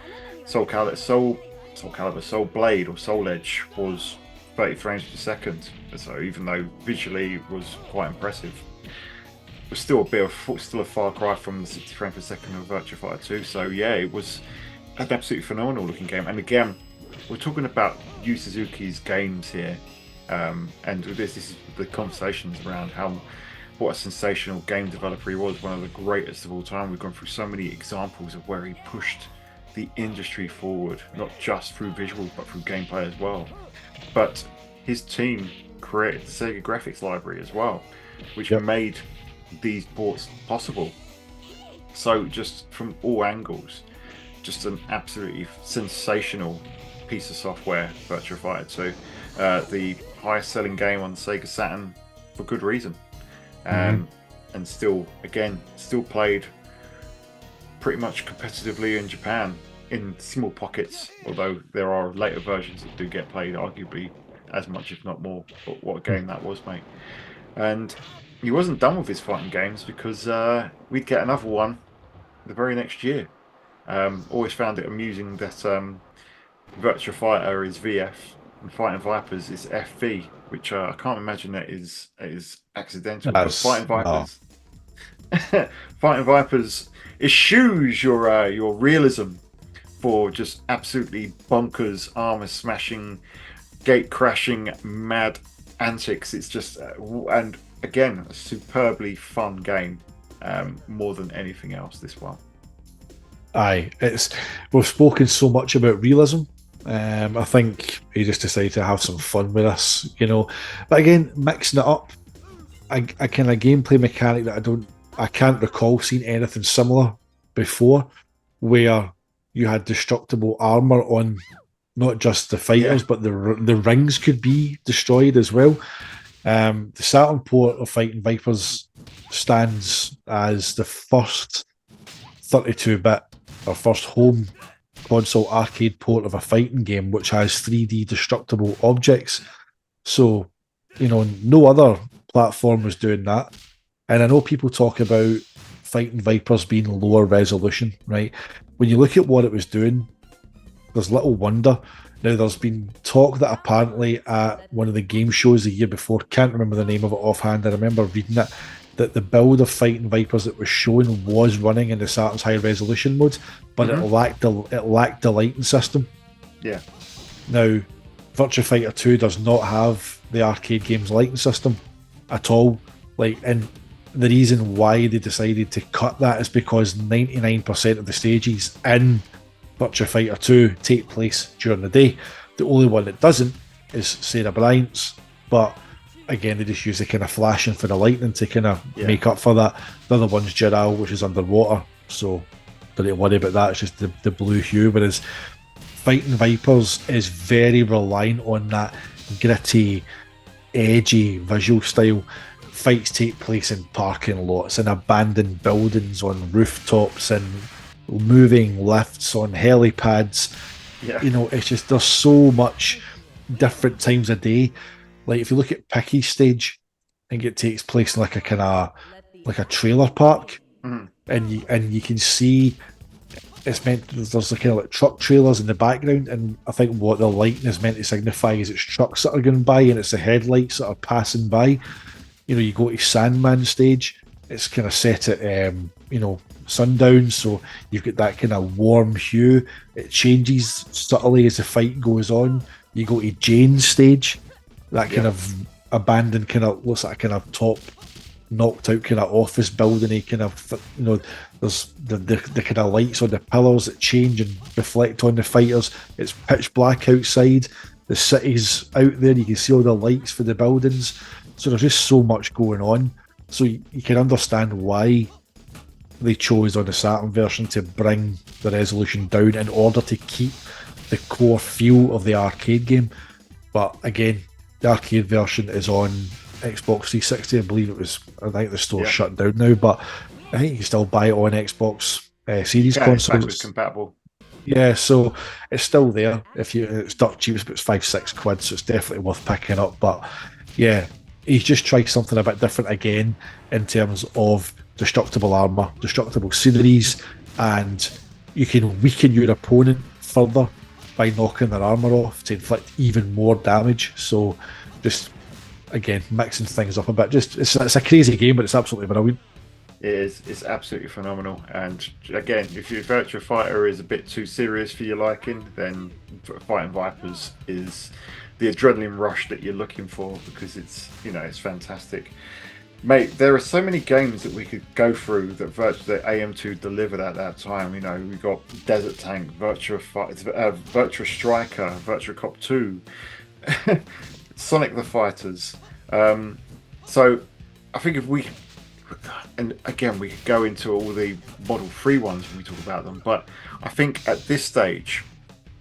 Soul Calibur, Soul Blade or Soul Edge was 30 frames per second, so even though visually it was quite impressive, it was still a far cry from the 60 frames per second of Virtua Fighter 2. So yeah, it was an absolutely phenomenal looking game. And again, we're talking about Yu Suzuki's games here, and this is the conversations around what a sensational game developer he was, one of the greatest of all time. We've gone through so many examples of where he pushed the industry forward, not just through visuals but through gameplay as well. But his team created the Sega graphics library as well, which made these ports possible. So just from all angles, just an absolutely sensational piece of software, Virtua Fighter 2. The highest selling game on the Sega Saturn for good reason. And still played pretty much competitively in Japan in small pockets, although there are later versions that do get played arguably as much if not more. But what a game that was, mate. And he wasn't done with his fighting games, because we'd get another one the very next year. Always found it amusing that Virtua Fighter is VF and Fighting Vipers is FV, which I can't imagine that is accidental. But Fighting Vipers, Fighting Vipers eschews your realism for just absolutely bonkers, armor smashing, gate crashing, mad antics. It's just and again, a superbly fun game, more than anything else. This one. Aye, we've spoken so much about realism. I think he just decided to have some fun with us, you know. But again, mixing it up, a kind of gameplay mechanic that I can't recall seeing anything similar before, where you had destructible armor on not just the fighters, but the rings could be destroyed as well. The Saturn port of Fighting Vipers stands as the first 32-bit or first home console arcade port of a fighting game which has 3D destructible objects. So, no other platform was doing that. And I know people talk about Fighting Vipers being lower resolution, right? When you look at what it was doing, there's little wonder. Now, there's been talk that apparently at one of the game shows the year before, can't remember the name of it offhand, I remember reading it, that the build of Fighting Vipers that was shown was running in the Saturn's high resolution mode, but it lacked the lighting system. Yeah. Now, Virtua Fighter 2 does not have the arcade game's lighting system at all. And the reason why they decided to cut that is because 99% of the stages in Virtua Fighter 2 take place during the day. The only one that doesn't is Sarah Bryant's, but again, they just use the kind of flashing for the lightning to kind of make up for that. The other one's Giral, which is underwater, so don't need to worry about that. It's just the blue hue, whereas Fighting Vipers is very reliant on that gritty, edgy visual style. Fights take place in parking lots and abandoned buildings, on rooftops, and moving lifts, on helipads. Yeah. It's just, there's so much different times a day. Like if you look at Picky's stage, I think it takes place in like a trailer park, and you can see there's a kind of like truck trailers in the background, and I think what the lighting is meant to signify is it's trucks that are going by and it's the headlights that are passing by. You go to Sandman stage, it's kind of set at sundown, so you've got that kind of warm hue. It changes subtly as the fight goes on. You go to Jane's stage, that kind of abandoned, kind of looks like a kind of top knocked out kind of office building, kind of, there's the kind of lights on the pillars that change and reflect on the fighters. It's pitch black outside, the city's out there, you can see all the lights for the buildings, so there's just so much going on. So you can understand why they chose on the Saturn version to bring the resolution down in order to keep the core feel of the arcade game. But again, the arcade version is on Xbox 360. I believe I think the store's shut down now, but I think you can still buy it on Xbox Series consoles. It's compatible. Yeah, so it's still there. It's not cheap, it's about £5-6, so it's definitely worth picking up. But yeah, he's just tried something a bit different again in terms of destructible armor, destructible sceneries, and you can weaken your opponent further by knocking their armor off to inflict even more damage. So just again mixing things up a bit. Just it's a crazy game, but it's absolutely brilliant. It is. It's absolutely phenomenal. And again, if your Virtua Fighter is a bit too serious for your liking, then Fighting Vipers is the adrenaline rush that you're looking for, because it's fantastic. Mate, there are so many games that we could go through that AM2 delivered at that time. We got Desert Tank, Virtua Striker, Virtua Cop 2, Sonic the Fighters. So I think if we, and again, we could go into all the Model 3 ones when we talk about them, but I think at this stage,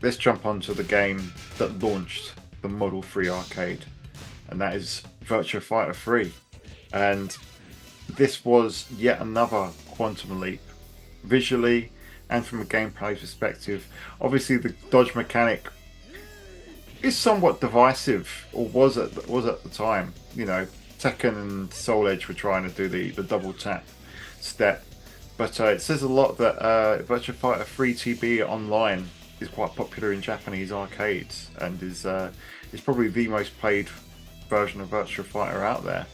let's jump onto the game that launched the Model 3 arcade, and that is Virtua Fighter 3. And this was yet another quantum leap, visually and from a gameplay perspective. Obviously, the dodge mechanic is somewhat divisive, or was at the time. Tekken and Soul Edge were trying to do the double tap step, but it says a lot that Virtua Fighter 3 TB Online is quite popular in Japanese arcades, and is probably the most played version of Virtua Fighter out there.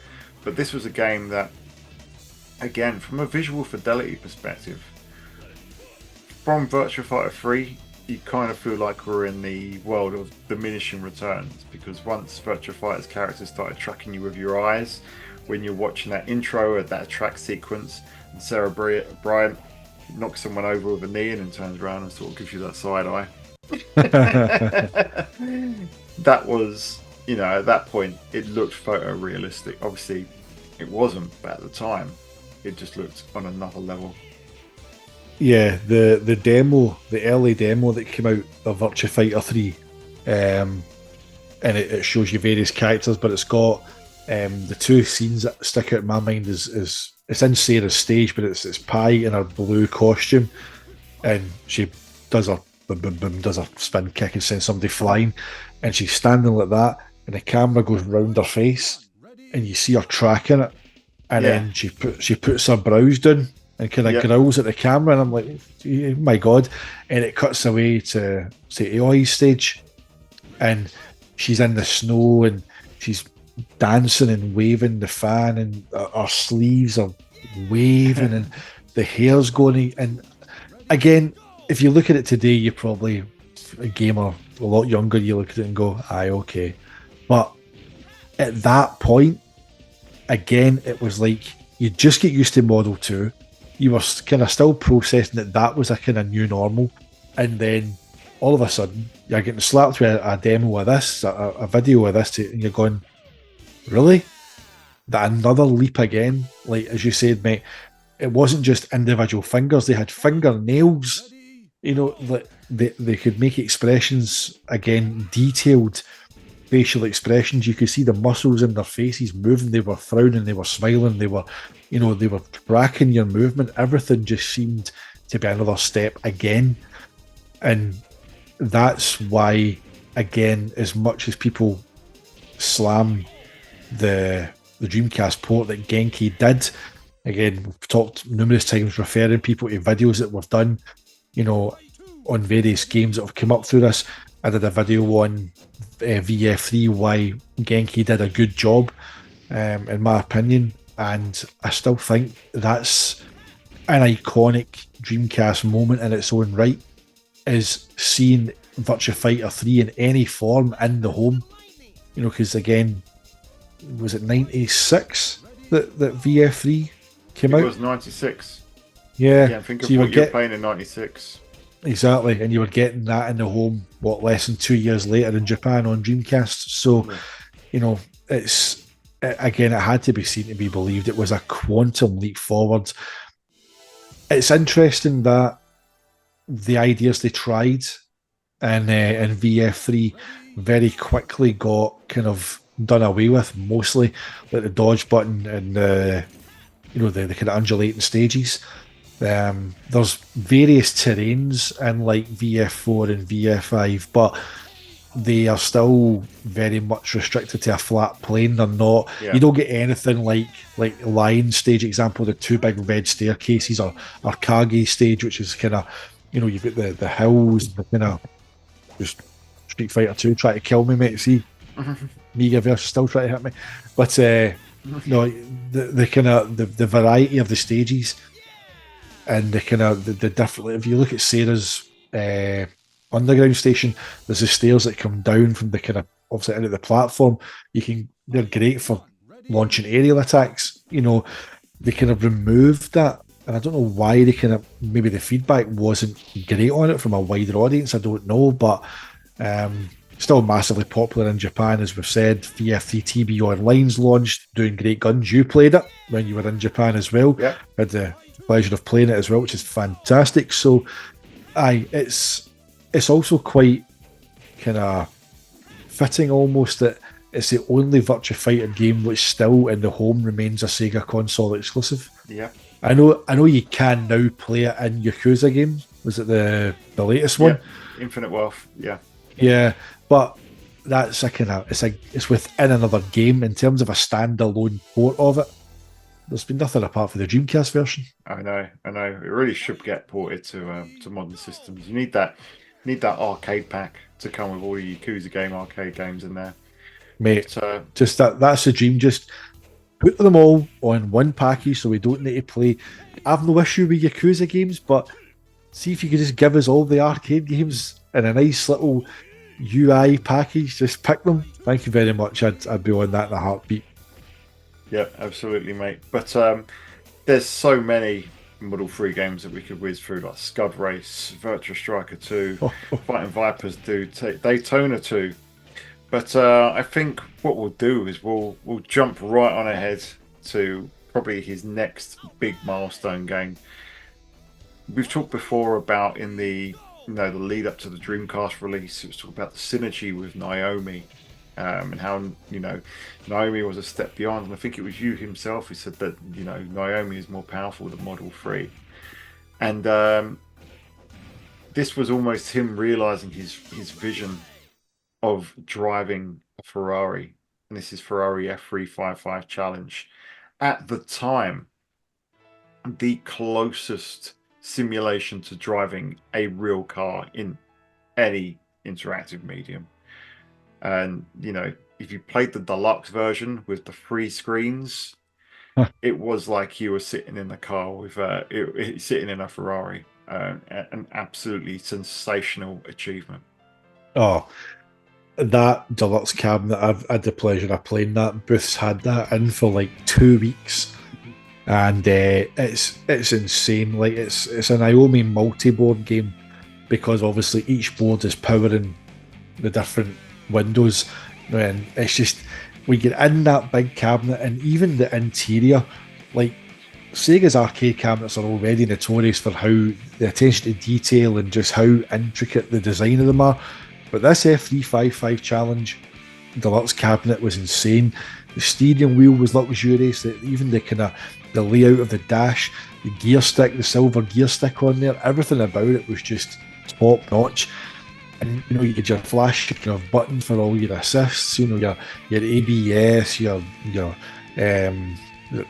But this was a game that, again, from a visual fidelity perspective, from Virtua Fighter 3, you kind of feel like we're in the world of diminishing returns, because once Virtua Fighter's characters started tracking you with your eyes, when you're watching that intro at that track sequence, and Sarah Bryant knocks someone over with a knee and then turns around and sort of gives you that side eye. That was... at that point, it looked photorealistic. Obviously, it wasn't, but at the time, it just looked on another level. Yeah, the demo, the early demo that came out of Virtua Fighter 3 and it shows you various characters, but it's got the two scenes that stick out in my mind is it's in Sarah's stage, but it's Pi in her blue costume, and she does a boom boom boom, does a spin kick and sends somebody flying, and she's standing like that, and the camera goes round her face, and you see her tracking it, and then she puts her brows down and kind of growls at the camera, and I'm like, oh my god, and it cuts away to Aoi's stage, and she's in the snow and she's dancing and waving the fan, and her sleeves are waving and the hair's going. And again, if you look at it today, you're probably a gamer a lot younger, you look at it and go, aye, okay. But at that point, again, it was like you just get used to Model 2. You were kind of still processing that was a kind of new normal. And then all of a sudden, you're getting slapped with a demo of this, a video of this, and you're going, really? That another leap again? Like, as you said, mate, it wasn't just individual fingers, they had fingernails. You know, like they could make expressions, again, detailed facial expressions. You could see the muscles in their faces moving. They were frowning, they were smiling, they were tracking your movement. Everything just seemed to be another step again. And that's why, again, as much as people slam the Dreamcast port that Genki did, again, we've talked numerous times referring people to videos that we've done, on various games that have come up through this. I did a video on VF3 why Genki did a good job, in my opinion, and I still think that's an iconic Dreamcast moment in its own right, is seeing Virtua Fighter 3 in any form in the home. Because again, was it 96 that VF3 came out? It was 96. Yeah, think of what you're playing in 96. Exactly, and you were getting that in the home, less than 2 years later in Japan on Dreamcast. So, it's, again, it had to be seen to be believed. It was a quantum leap forward. It's interesting that the ideas they tried in VF3 very quickly got kind of done away with, mostly like the dodge button and the kind of undulating stages. There's various terrains in like VF4 and VF5, but they are still very much restricted to a flat plane. They're not. Yeah. You don't get anything like Lion stage example, the two big red staircases, or Kage stage, which is kind of you've got the hills, the kind of just Street Fighter 2 trying to kill me, mate. See, Megaverse still trying to hit me, but the kind of the variety of the stages. And the kind of the different. If you look at Sarah's underground station, there's the stairs that come down from the kind of obviously into the platform. They're great for launching aerial attacks. They kind of removed that, and I don't know why they kind of, maybe the feedback wasn't great on it from a wider audience. I don't know, but still massively popular in Japan, as we've said. VF3 TB Online's launched, doing great guns. You played it when you were in Japan as well. Yeah, had the pleasure of playing it as well, which is fantastic. So, it's also quite kind of fitting almost that it's the only Virtua Fighter game which still in the home remains a Sega console exclusive. Yeah, I know you can now play it in Yakuza games. Was it the latest one? Infinite Wealth. Yeah, but that's a kind of it's within another game in terms of a standalone port of it. There's been nothing apart from the Dreamcast version. I know. It really should get ported to modern systems. You need that arcade pack to come with all the Yakuza game arcade games in there, mate. Just that's the dream. Just put them all on one package, so we don't need to play. I've no issue with Yakuza games, but see if you could just give us all the arcade games in a nice little UI package. Just pick them. Thank you very much. I'd be on that in a heartbeat. Yeah, absolutely, mate. But there's so many Model 3 games that we could whiz through, like Scud Race, Virtua Striker 2, Fighting Vipers 2, Daytona 2. But I think what we'll do is we'll jump right on ahead to probably his next big milestone game. We've talked before about in the the lead up to the Dreamcast release. It was talking about the synergy with Naomi, and how Naomi was a step beyond. And I think it was you himself who said that Naomi is more powerful than Model 3, and this was almost him realizing his vision of driving a Ferrari, and this is Ferrari F355 Challenge. At the time, the closest simulation to driving a real car in any interactive medium. And if you played the deluxe version with the 3 screens, it was like you were sitting in the car with sitting in a Ferrari. An absolutely sensational achievement. Oh, that deluxe cabinet, I've had the pleasure of playing that. Booth's had that in for like 2 weeks, and it's insane. Like it's an Naomi multi-board game, because obviously each board is powering the different windows, and it's just, we get in that big cabinet, and even the interior, like Sega's arcade cabinets are already notorious for how the attention to detail and just how intricate the design of them are. But this F355 Challenge deluxe cabinet was insane. The steering wheel was luxurious. Even the layout of the dash, the gear stick, the silver gear stick on there, everything about it was just top notch. And you get your flash button for all your assists. Your ABS, your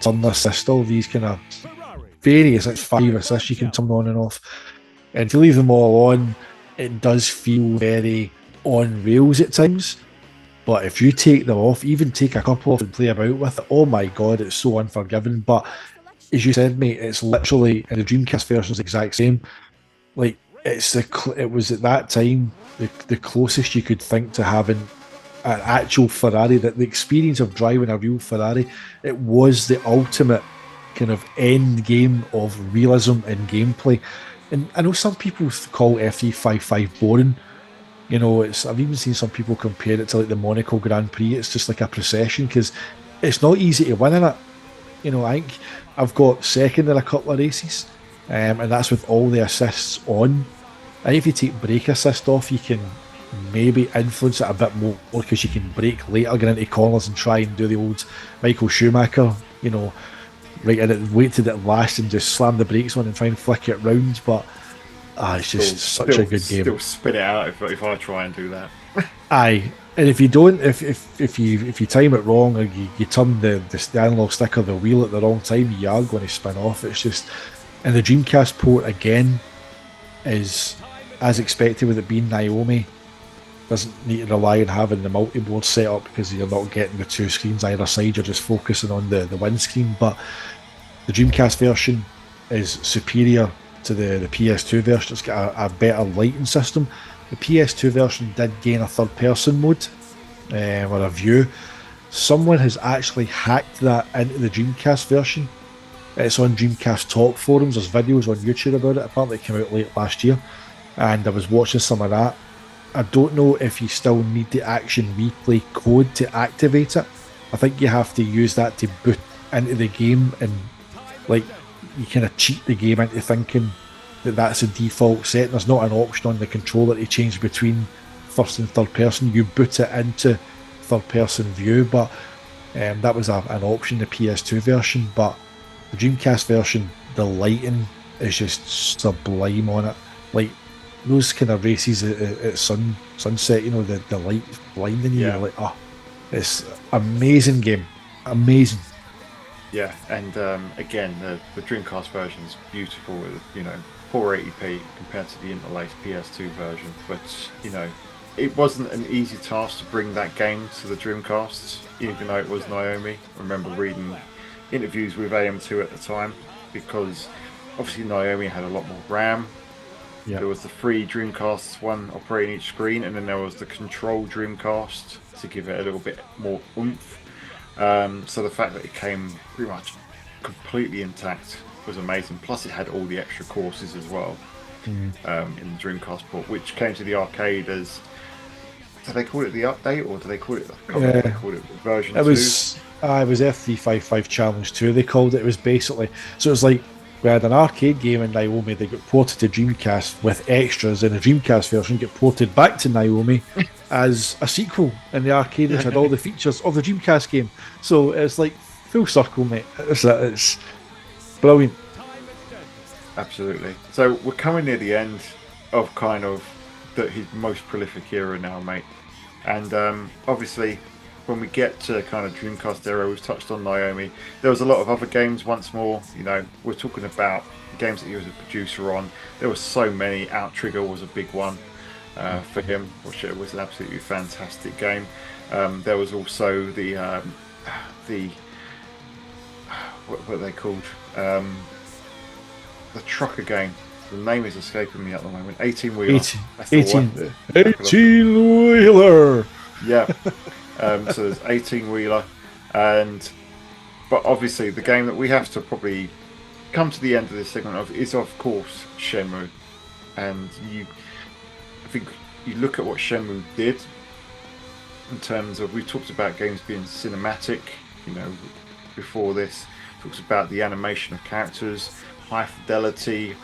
turn assist, all these kind of various 5 assists you can turn on and off. And if you leave them all on, it does feel very on rails at times. But if you take them off, even take a couple off and play about with it, oh my god, it's so unforgiving. But as you said, mate, it's literally, in the Dreamcast version, is the exact same. Like, it was at that time the closest you could think to having an actual Ferrari, that the experience of driving a real Ferrari, it was the ultimate kind of end game of realism and gameplay. And I know some people call F355 boring. I've even seen some people compare it to like the Monaco Grand Prix. It's just like a procession, because it's not easy to win in it. I think I've got second in a couple of races, and that's with all the assists on. And if you take brake assist off, you can maybe influence it a bit more, because you can brake later, get into corners and try and do the old Michael Schumacher, right in it, wait till it lasts and just slam the brakes on and try and flick it round. But it's just such a good game. Still spit it out if I try and do that. Aye, and if you don't, if you time it wrong, or you turn the analog stick or the wheel at the wrong time, you are going to spin off. It's just, and the Dreamcast port again is as expected, with it being Naomi. Doesn't need to rely on having the multi-board set up, because you're not getting the 2 screens either side, you're just focusing on the windscreen. But the Dreamcast version is superior to the PS2 version. It's got a better lighting system. The PS2 version did gain a third-person mode, or a view. Someone has actually hacked that into the Dreamcast version. It's on Dreamcast Talk forums. There's videos on YouTube about it. Apparently it came out late last year, and I was watching some of that. I don't know if you still need the Action Replay code to activate it. I think you have to use that to boot into the game, and like, you kind of cheat the game into thinking that that's a default setting. There's not an option on the controller to change between first and third person. You boot it into third person view, but that was an option in the PS2 version. But the Dreamcast version, the lighting is just sublime on it. Like, those kind of races at sunset, the light blinding you. Yeah. You're like, oh, it's amazing game, amazing. Yeah, and again, the Dreamcast version is beautiful with 480p compared to the interlaced PS2 version. But it wasn't an easy task to bring that game to the Dreamcast, even though it was Naomi. I remember reading interviews with AM2 at the time, because obviously Naomi had a lot more RAM. Yeah. There was the 3 Dreamcasts, one operating each screen, and then there was the Control Dreamcast to give it a little bit more oomph. So the fact that it came pretty much completely intact was amazing. Plus it had all the extra courses as well in the Dreamcast port, which came to the arcade as, do they call it the update, or do they call it, they called it version 2? It was F355 Challenge 2, they called it. It was basically, so it was like We had an arcade game in Naomi that got ported to Dreamcast with extras, and the Dreamcast version get ported back to Naomi as a sequel in the arcade, which had all the features of the Dreamcast game. So it's like full circle, mate. It's brilliant. Absolutely. So we're coming near the end of kind of his most prolific era now, mate. And obviously, when we get to kind of Dreamcast era, we've touched on Naomi. There was a lot of other games once more. You know, we're talking about games that he was a producer on. There were so many. Outrigger was a big one for him, which it was an absolutely fantastic game. There was also the what are they called? The trucker game. The name is escaping me at the moment. 18-wheeler. 18-wheeler. Yeah. So there's 18-wheeler, but obviously the game that we have to probably come to the end of this segment of is of course Shenmue, and I think you look at what Shenmue did in terms of, we talked about games being cinematic, you know, before this. Talks about the animation of characters, high fidelity,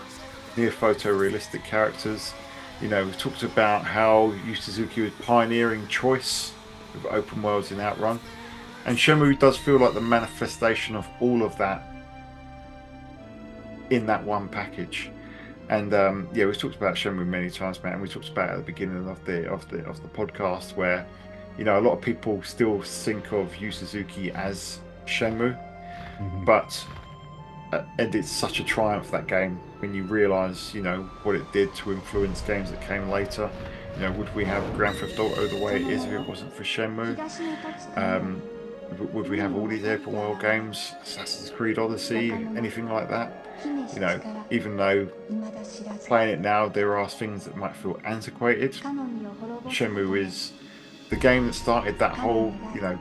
near photorealistic characters. You know, we've talked about how Yu Suzuki was pioneering choice with open worlds in Outrun, and Shenmue does feel like the manifestation of all of that in that one package. And yeah, we've talked about Shenmue many times, man. And we talked about it at the beginning of the podcast, where, you know, a lot of people still think of Yu Suzuki as Shenmue, but and it's such a triumph, that game, when you realise, you know, what it did to influence games that came later. You know, would we have Grand Theft Auto the way it is if it wasn't for Shenmue? Would we have all these open world games, Assassin's Creed Odyssey, anything like that? You know, even though playing it now, there are things that might feel antiquated, Shenmue is the game that started that whole, you know,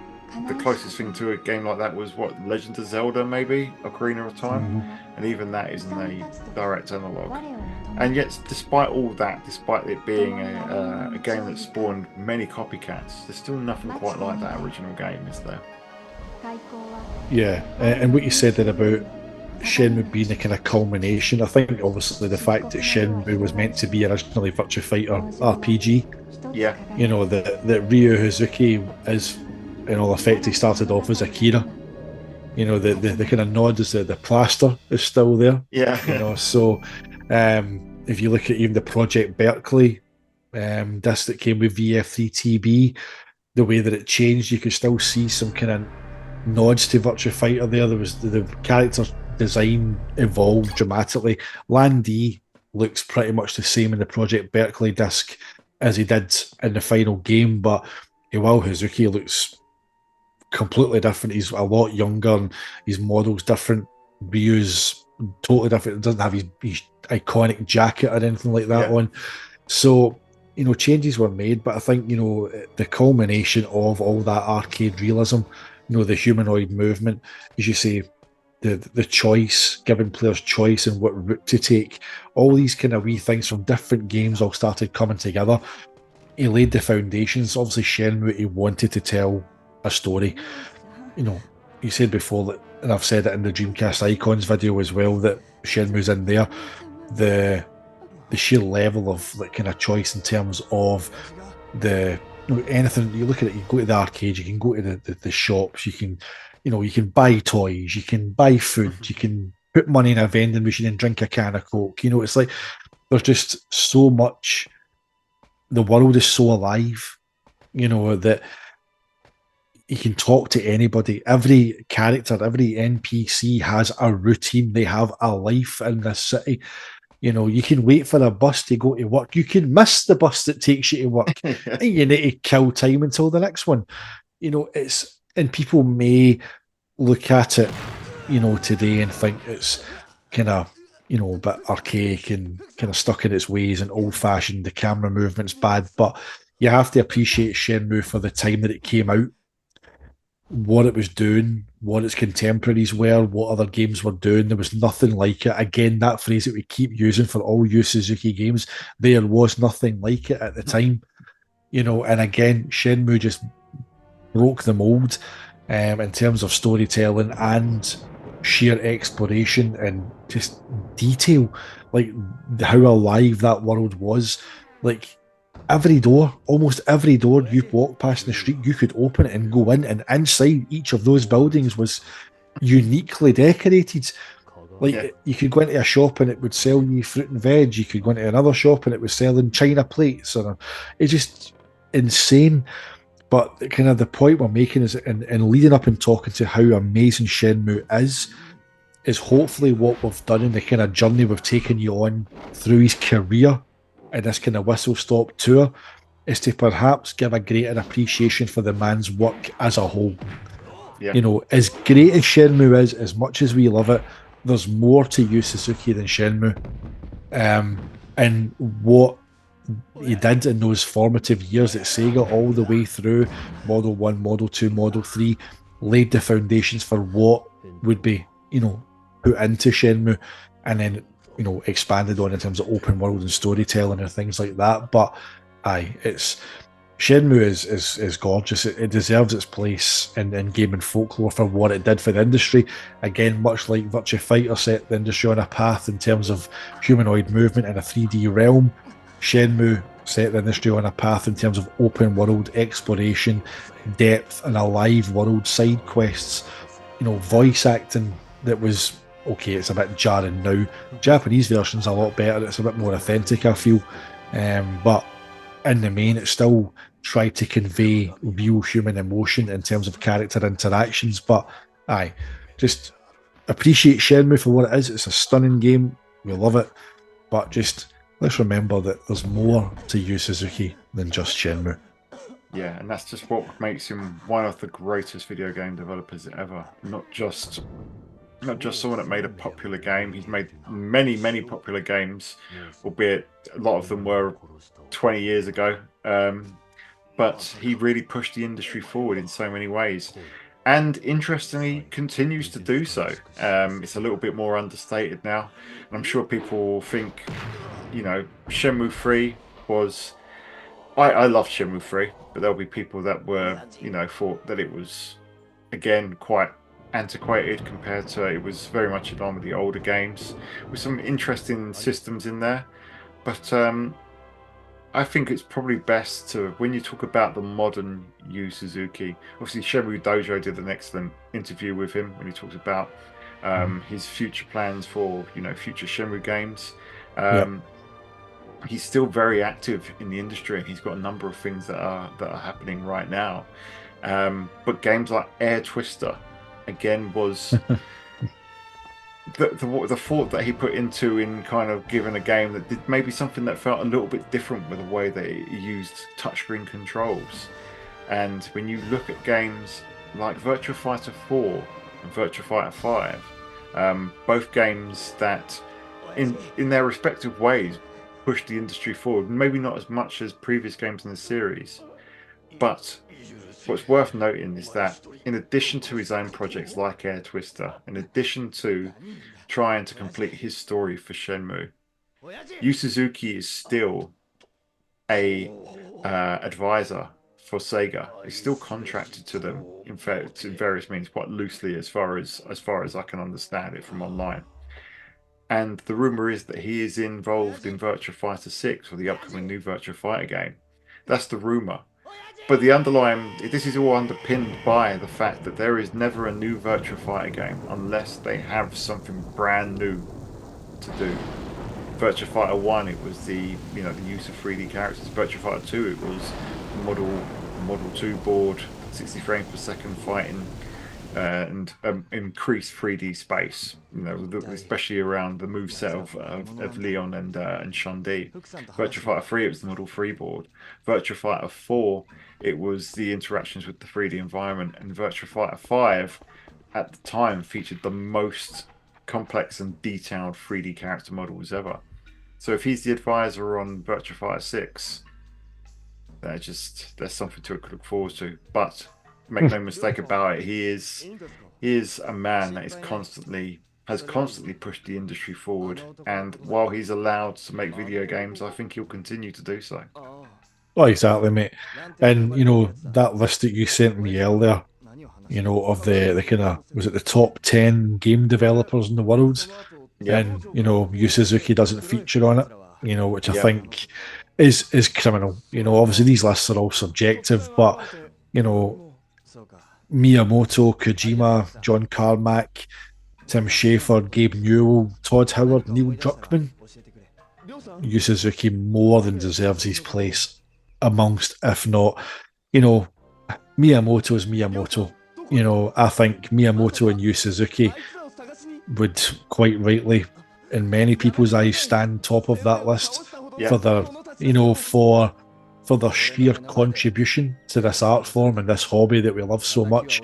the closest thing to a game like that was what, Legend of Zelda, maybe Ocarina of Time, and even that isn't a direct analog. And yet, despite all that, despite it being a game that spawned many copycats, there's still nothing quite like that original game, is there? Yeah, and what you said there about Shenmue being the kind of culmination, I think obviously the fact that Shenmue was meant to be originally Virtua Fighter RPG, yeah, you know, that Ryu Hazuki is, in all effect, he started off as Akira. You know, the kind of nod is the plaster is still there. Yeah. You know, so if you look at even the Project Berkeley disc that came with VF3TB, the way that it changed, you could still see some kind of nods to Virtua Fighter there. There was the character design evolved dramatically. Lan Di looks pretty much the same in the Project Berkeley disc as he did in the final game, but Iwao Hazuki looks completely different. He's a lot younger and his model's different. Ryu's totally different. It doesn't have his iconic jacket or anything like that on. So, you know, changes were made, but I think, you know, the culmination of all that arcade realism, you know, the humanoid movement, as you say, the choice, giving players choice and what route to take, all these kind of wee things from different games all started coming together. He laid the foundations. Obviously, Shenmue, he wanted to tell a story. You know, you said before that, and I've said it in the Dreamcast Icons video as well, that Shenmue's in there. The sheer level of like kind of choice in terms of the, you know, anything you look at it, you go to the arcade, you can go to the shops, you can, you know, you can buy toys, you can buy food, you can put money in a vending machine and drink a can of Coke. You know, it's like there's just so much. The world is so alive, you know, that you can talk to anybody. Every character, every NPC has a routine. They have a life in this city. You know, you can wait for a bus to go to work. You can miss the bus that takes you to work. And you need to kill time until the next one. You know, and people may look at it, you know, today and think it's kind of, you know, a bit archaic and kind of stuck in its ways and old-fashioned. The camera movement's bad, but you have to appreciate Shenmue for the time that it came out, what it was doing, what its contemporaries were, what other games were doing. There was nothing like it. Again, that phrase that we keep using for all Yu Suzuki games, there was nothing like it at the time. You know, and again, Shenmue just broke the mold in terms of storytelling and sheer exploration and just detail, like how alive that world was. Like every door, almost every door you walk past in the street, you could open it and go in, and inside each of those buildings was uniquely decorated. Yeah, Like you could go into a shop and it would sell you fruit and veg. You could go into another shop and it was selling china plates, or it's just insane. But kind of the point we're making is, in leading up and talking to how amazing Shenmue is hopefully what we've done in the kind of journey we've taken you on through his career in this kind of whistle stop tour, is to perhaps give a greater appreciation for the man's work as a whole. yeah, You know, as great as Shenmue is, as much as we love it, there's more to Yu Suzuki than Shenmue. And what he did in those formative years at Sega, all the way through Model 1, Model 2, Model 3, laid the foundations for what would be, put into Shenmue, and then, expanded on in terms of open world and storytelling and things like that. But aye, it's Shenmue is gorgeous. It deserves its place in gaming folklore for what it did for the industry. Again, much like Virtua Fighter set the industry on a path in terms of humanoid movement in a 3D realm, Shenmue set the industry on a path in terms of open world exploration, depth, and a live world side quests. Voice acting that was okay. It's a bit jarring now. Japanese version's a lot better. It's a bit more authentic, I feel. But in the main, it still tried to convey real human emotion in terms of character interactions. But aye, just appreciate Shenmue for what it is. It's a stunning game. We love it. But just let's remember that there's more to Yu Suzuki than just Shenmue. yeah, and that's just what makes him one of the greatest video game developers ever. Not just someone that made a popular game. He's made many, many popular games, albeit a lot of them were 20 years ago. But he really pushed the industry forward in so many ways. And interestingly, continues to do so. It's a little bit more understated now. And I'm sure people will think, Shenmue 3 was. I loved Shenmue 3, but there'll be people that were, thought that it was, again, quite antiquated compared to it was very much in line with the older games with some interesting systems in there. But I think it's probably best to, when you talk about the modern Yu Suzuki, obviously Shenmue Dojo did an excellent interview with him when he talked about his future plans for future Shenmue games. Yep. He's still very active in the industry, and he's got a number of things that are happening right now. But games like Air Twister, again, was the thought that he put into in kind of giving a game that did maybe something that felt a little bit different with the way that it used touchscreen controls. And when you look at games like Virtua Fighter 4 and Virtua Fighter 5, both games that in their respective ways pushed the industry forward, maybe not as much as previous games in the series, but what's worth noting is that in addition to his own projects like Air Twister, in addition to trying to complete his story for Shenmue, Yu Suzuki is still a advisor for Sega. He's still contracted to them, in fact, in various means, quite loosely, as far as I can understand it from online. And the rumor is that he is involved in Virtua Fighter 6 or the upcoming new Virtua Fighter game. That's the rumor. But this is all underpinned by the fact that there is never a new Virtua Fighter game unless they have something brand new to do. Virtua Fighter 1, it was the use of 3D characters. Virtua Fighter 2, it was Model 2 board, 60 frames per second fighting, and increased 3D space. Especially around the moveset of Leon and Chun-Li. Virtua Fighter 3, it was the Model 3 board. Virtua Fighter 4, it was the interactions with the 3D environment, and Virtua Fighter 5 at the time featured the most complex and detailed 3D character models ever. So if he's the advisor on Virtua Fighter 6, there's something to look forward to. But make no mistake about it, he is a man that has constantly pushed the industry forward. And while he's allowed to make video games, I think he'll continue to do so. Oh, exactly, mate. And that list that you sent me earlier, of the kind of, was it the top 10 game developers in the world? Yeah. And, Yu Suzuki doesn't feature on it, which I Yeah. think is criminal. Obviously these lists are all subjective, but, Miyamoto, Kojima, John Carmack, Tim Schafer, Gabe Newell, Todd Howard, Neil Druckmann. Yu Suzuki more than deserves his place amongst, if not, Miyamoto is Miyamoto. I think Miyamoto and Yu Suzuki would quite rightly, in many people's eyes, stand top of that list Yeah. for their, for their sheer contribution to this art form and this hobby that we love so much.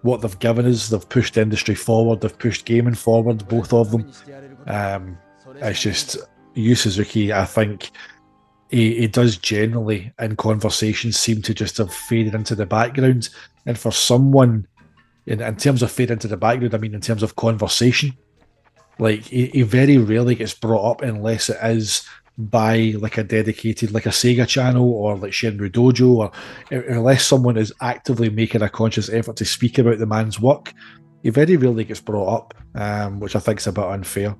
What they've given us, they've pushed the industry forward, they've pushed gaming forward, both of them. It's just Yu Suzuki, I think he does generally in conversations seem to just have faded into the background. And for someone, in terms of fade into the background, I mean in terms of conversation, like he very rarely gets brought up unless it is by like a dedicated, like a Sega channel or like Shenmue Dojo, or unless someone is actively making a conscious effort to speak about the man's work. He very rarely gets brought up, which I think is a bit unfair.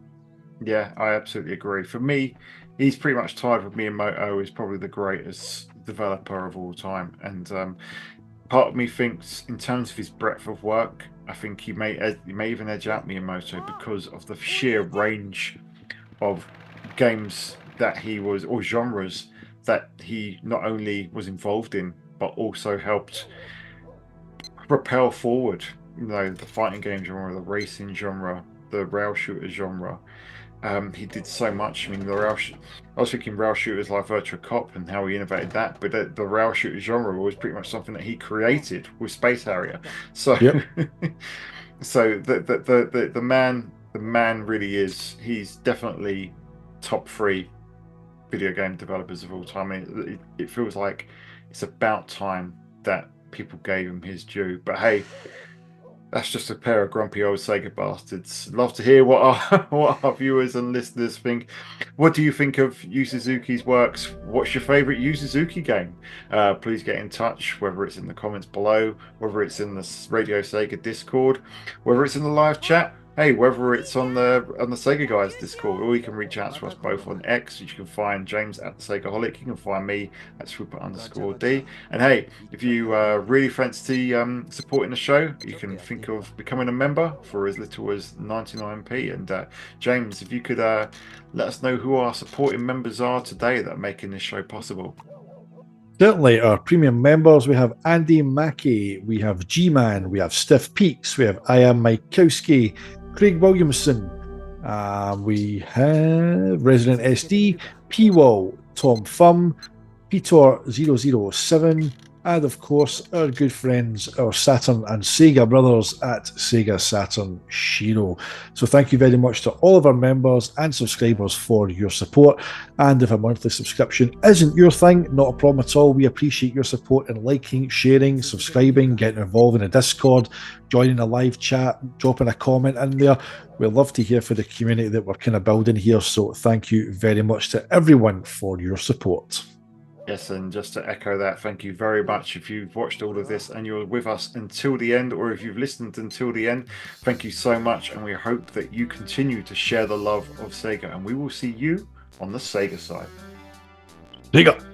Yeah, I absolutely agree. For me, he's pretty much tied with Miyamoto as probably the greatest developer of all time. And part of me thinks, in terms of his breadth of work, I think he may even edge out Miyamoto because of the sheer range of games that he was, or genres that he not only was involved in, but also helped propel forward. The fighting game genre, the racing genre, the rail shooter genre. He did so much. I mean, I was thinking rail shooters like Virtua Cop and how he innovated that, but the rail shooter genre was pretty much something that he created with Space Harrier. So, Yep. so the man really is. He's definitely top 3 video game developers of all time. It feels like it's about time that people gave him his due. But hey, that's just a pair of grumpy old Sega bastards. Love to hear what our what our viewers and listeners think. What do you think of Yu Suzuki's works? What's your favourite Yu Suzuki game? Please get in touch, whether it's in the comments below, whether it's in the Radio Sega Discord, whether it's in the live chat. Hey, whether it's on the Sega Guys Discord, or you can reach out to us both on X. You can find James at the SEGAholic. You can find me at Swooper_D. And hey, if you really fancy supporting the show, you can think of becoming a member for as little as 99p. And James, if you could let us know who our supporting members are today that are making this show possible. Certainly, our premium members, we have Andy Mackey, we have G-Man, we have Stiff Peaks, we have I Am Mikowski, Craig Williamson, we have Resident SD, P-Wall, Tom Thumb, Peter007, and of course our good friends, our Saturn and Sega brothers at Sega Saturn Shiro. So thank you very much to all of our members and subscribers for your support. And if a monthly subscription isn't your thing, not a problem at all. We appreciate your support in liking, sharing, subscribing, getting involved in a Discord, joining a live chat, dropping a comment in there. We'd love to hear from the community that we're kind of building here. So thank you very much to everyone for your support. Yes, and just to echo that, thank you very much. If you've watched all of this and you're with us until the end, or if you've listened until the end, thank you so much. And we hope that you continue to share the love of Sega. And we will see you on the Sega side. Sega.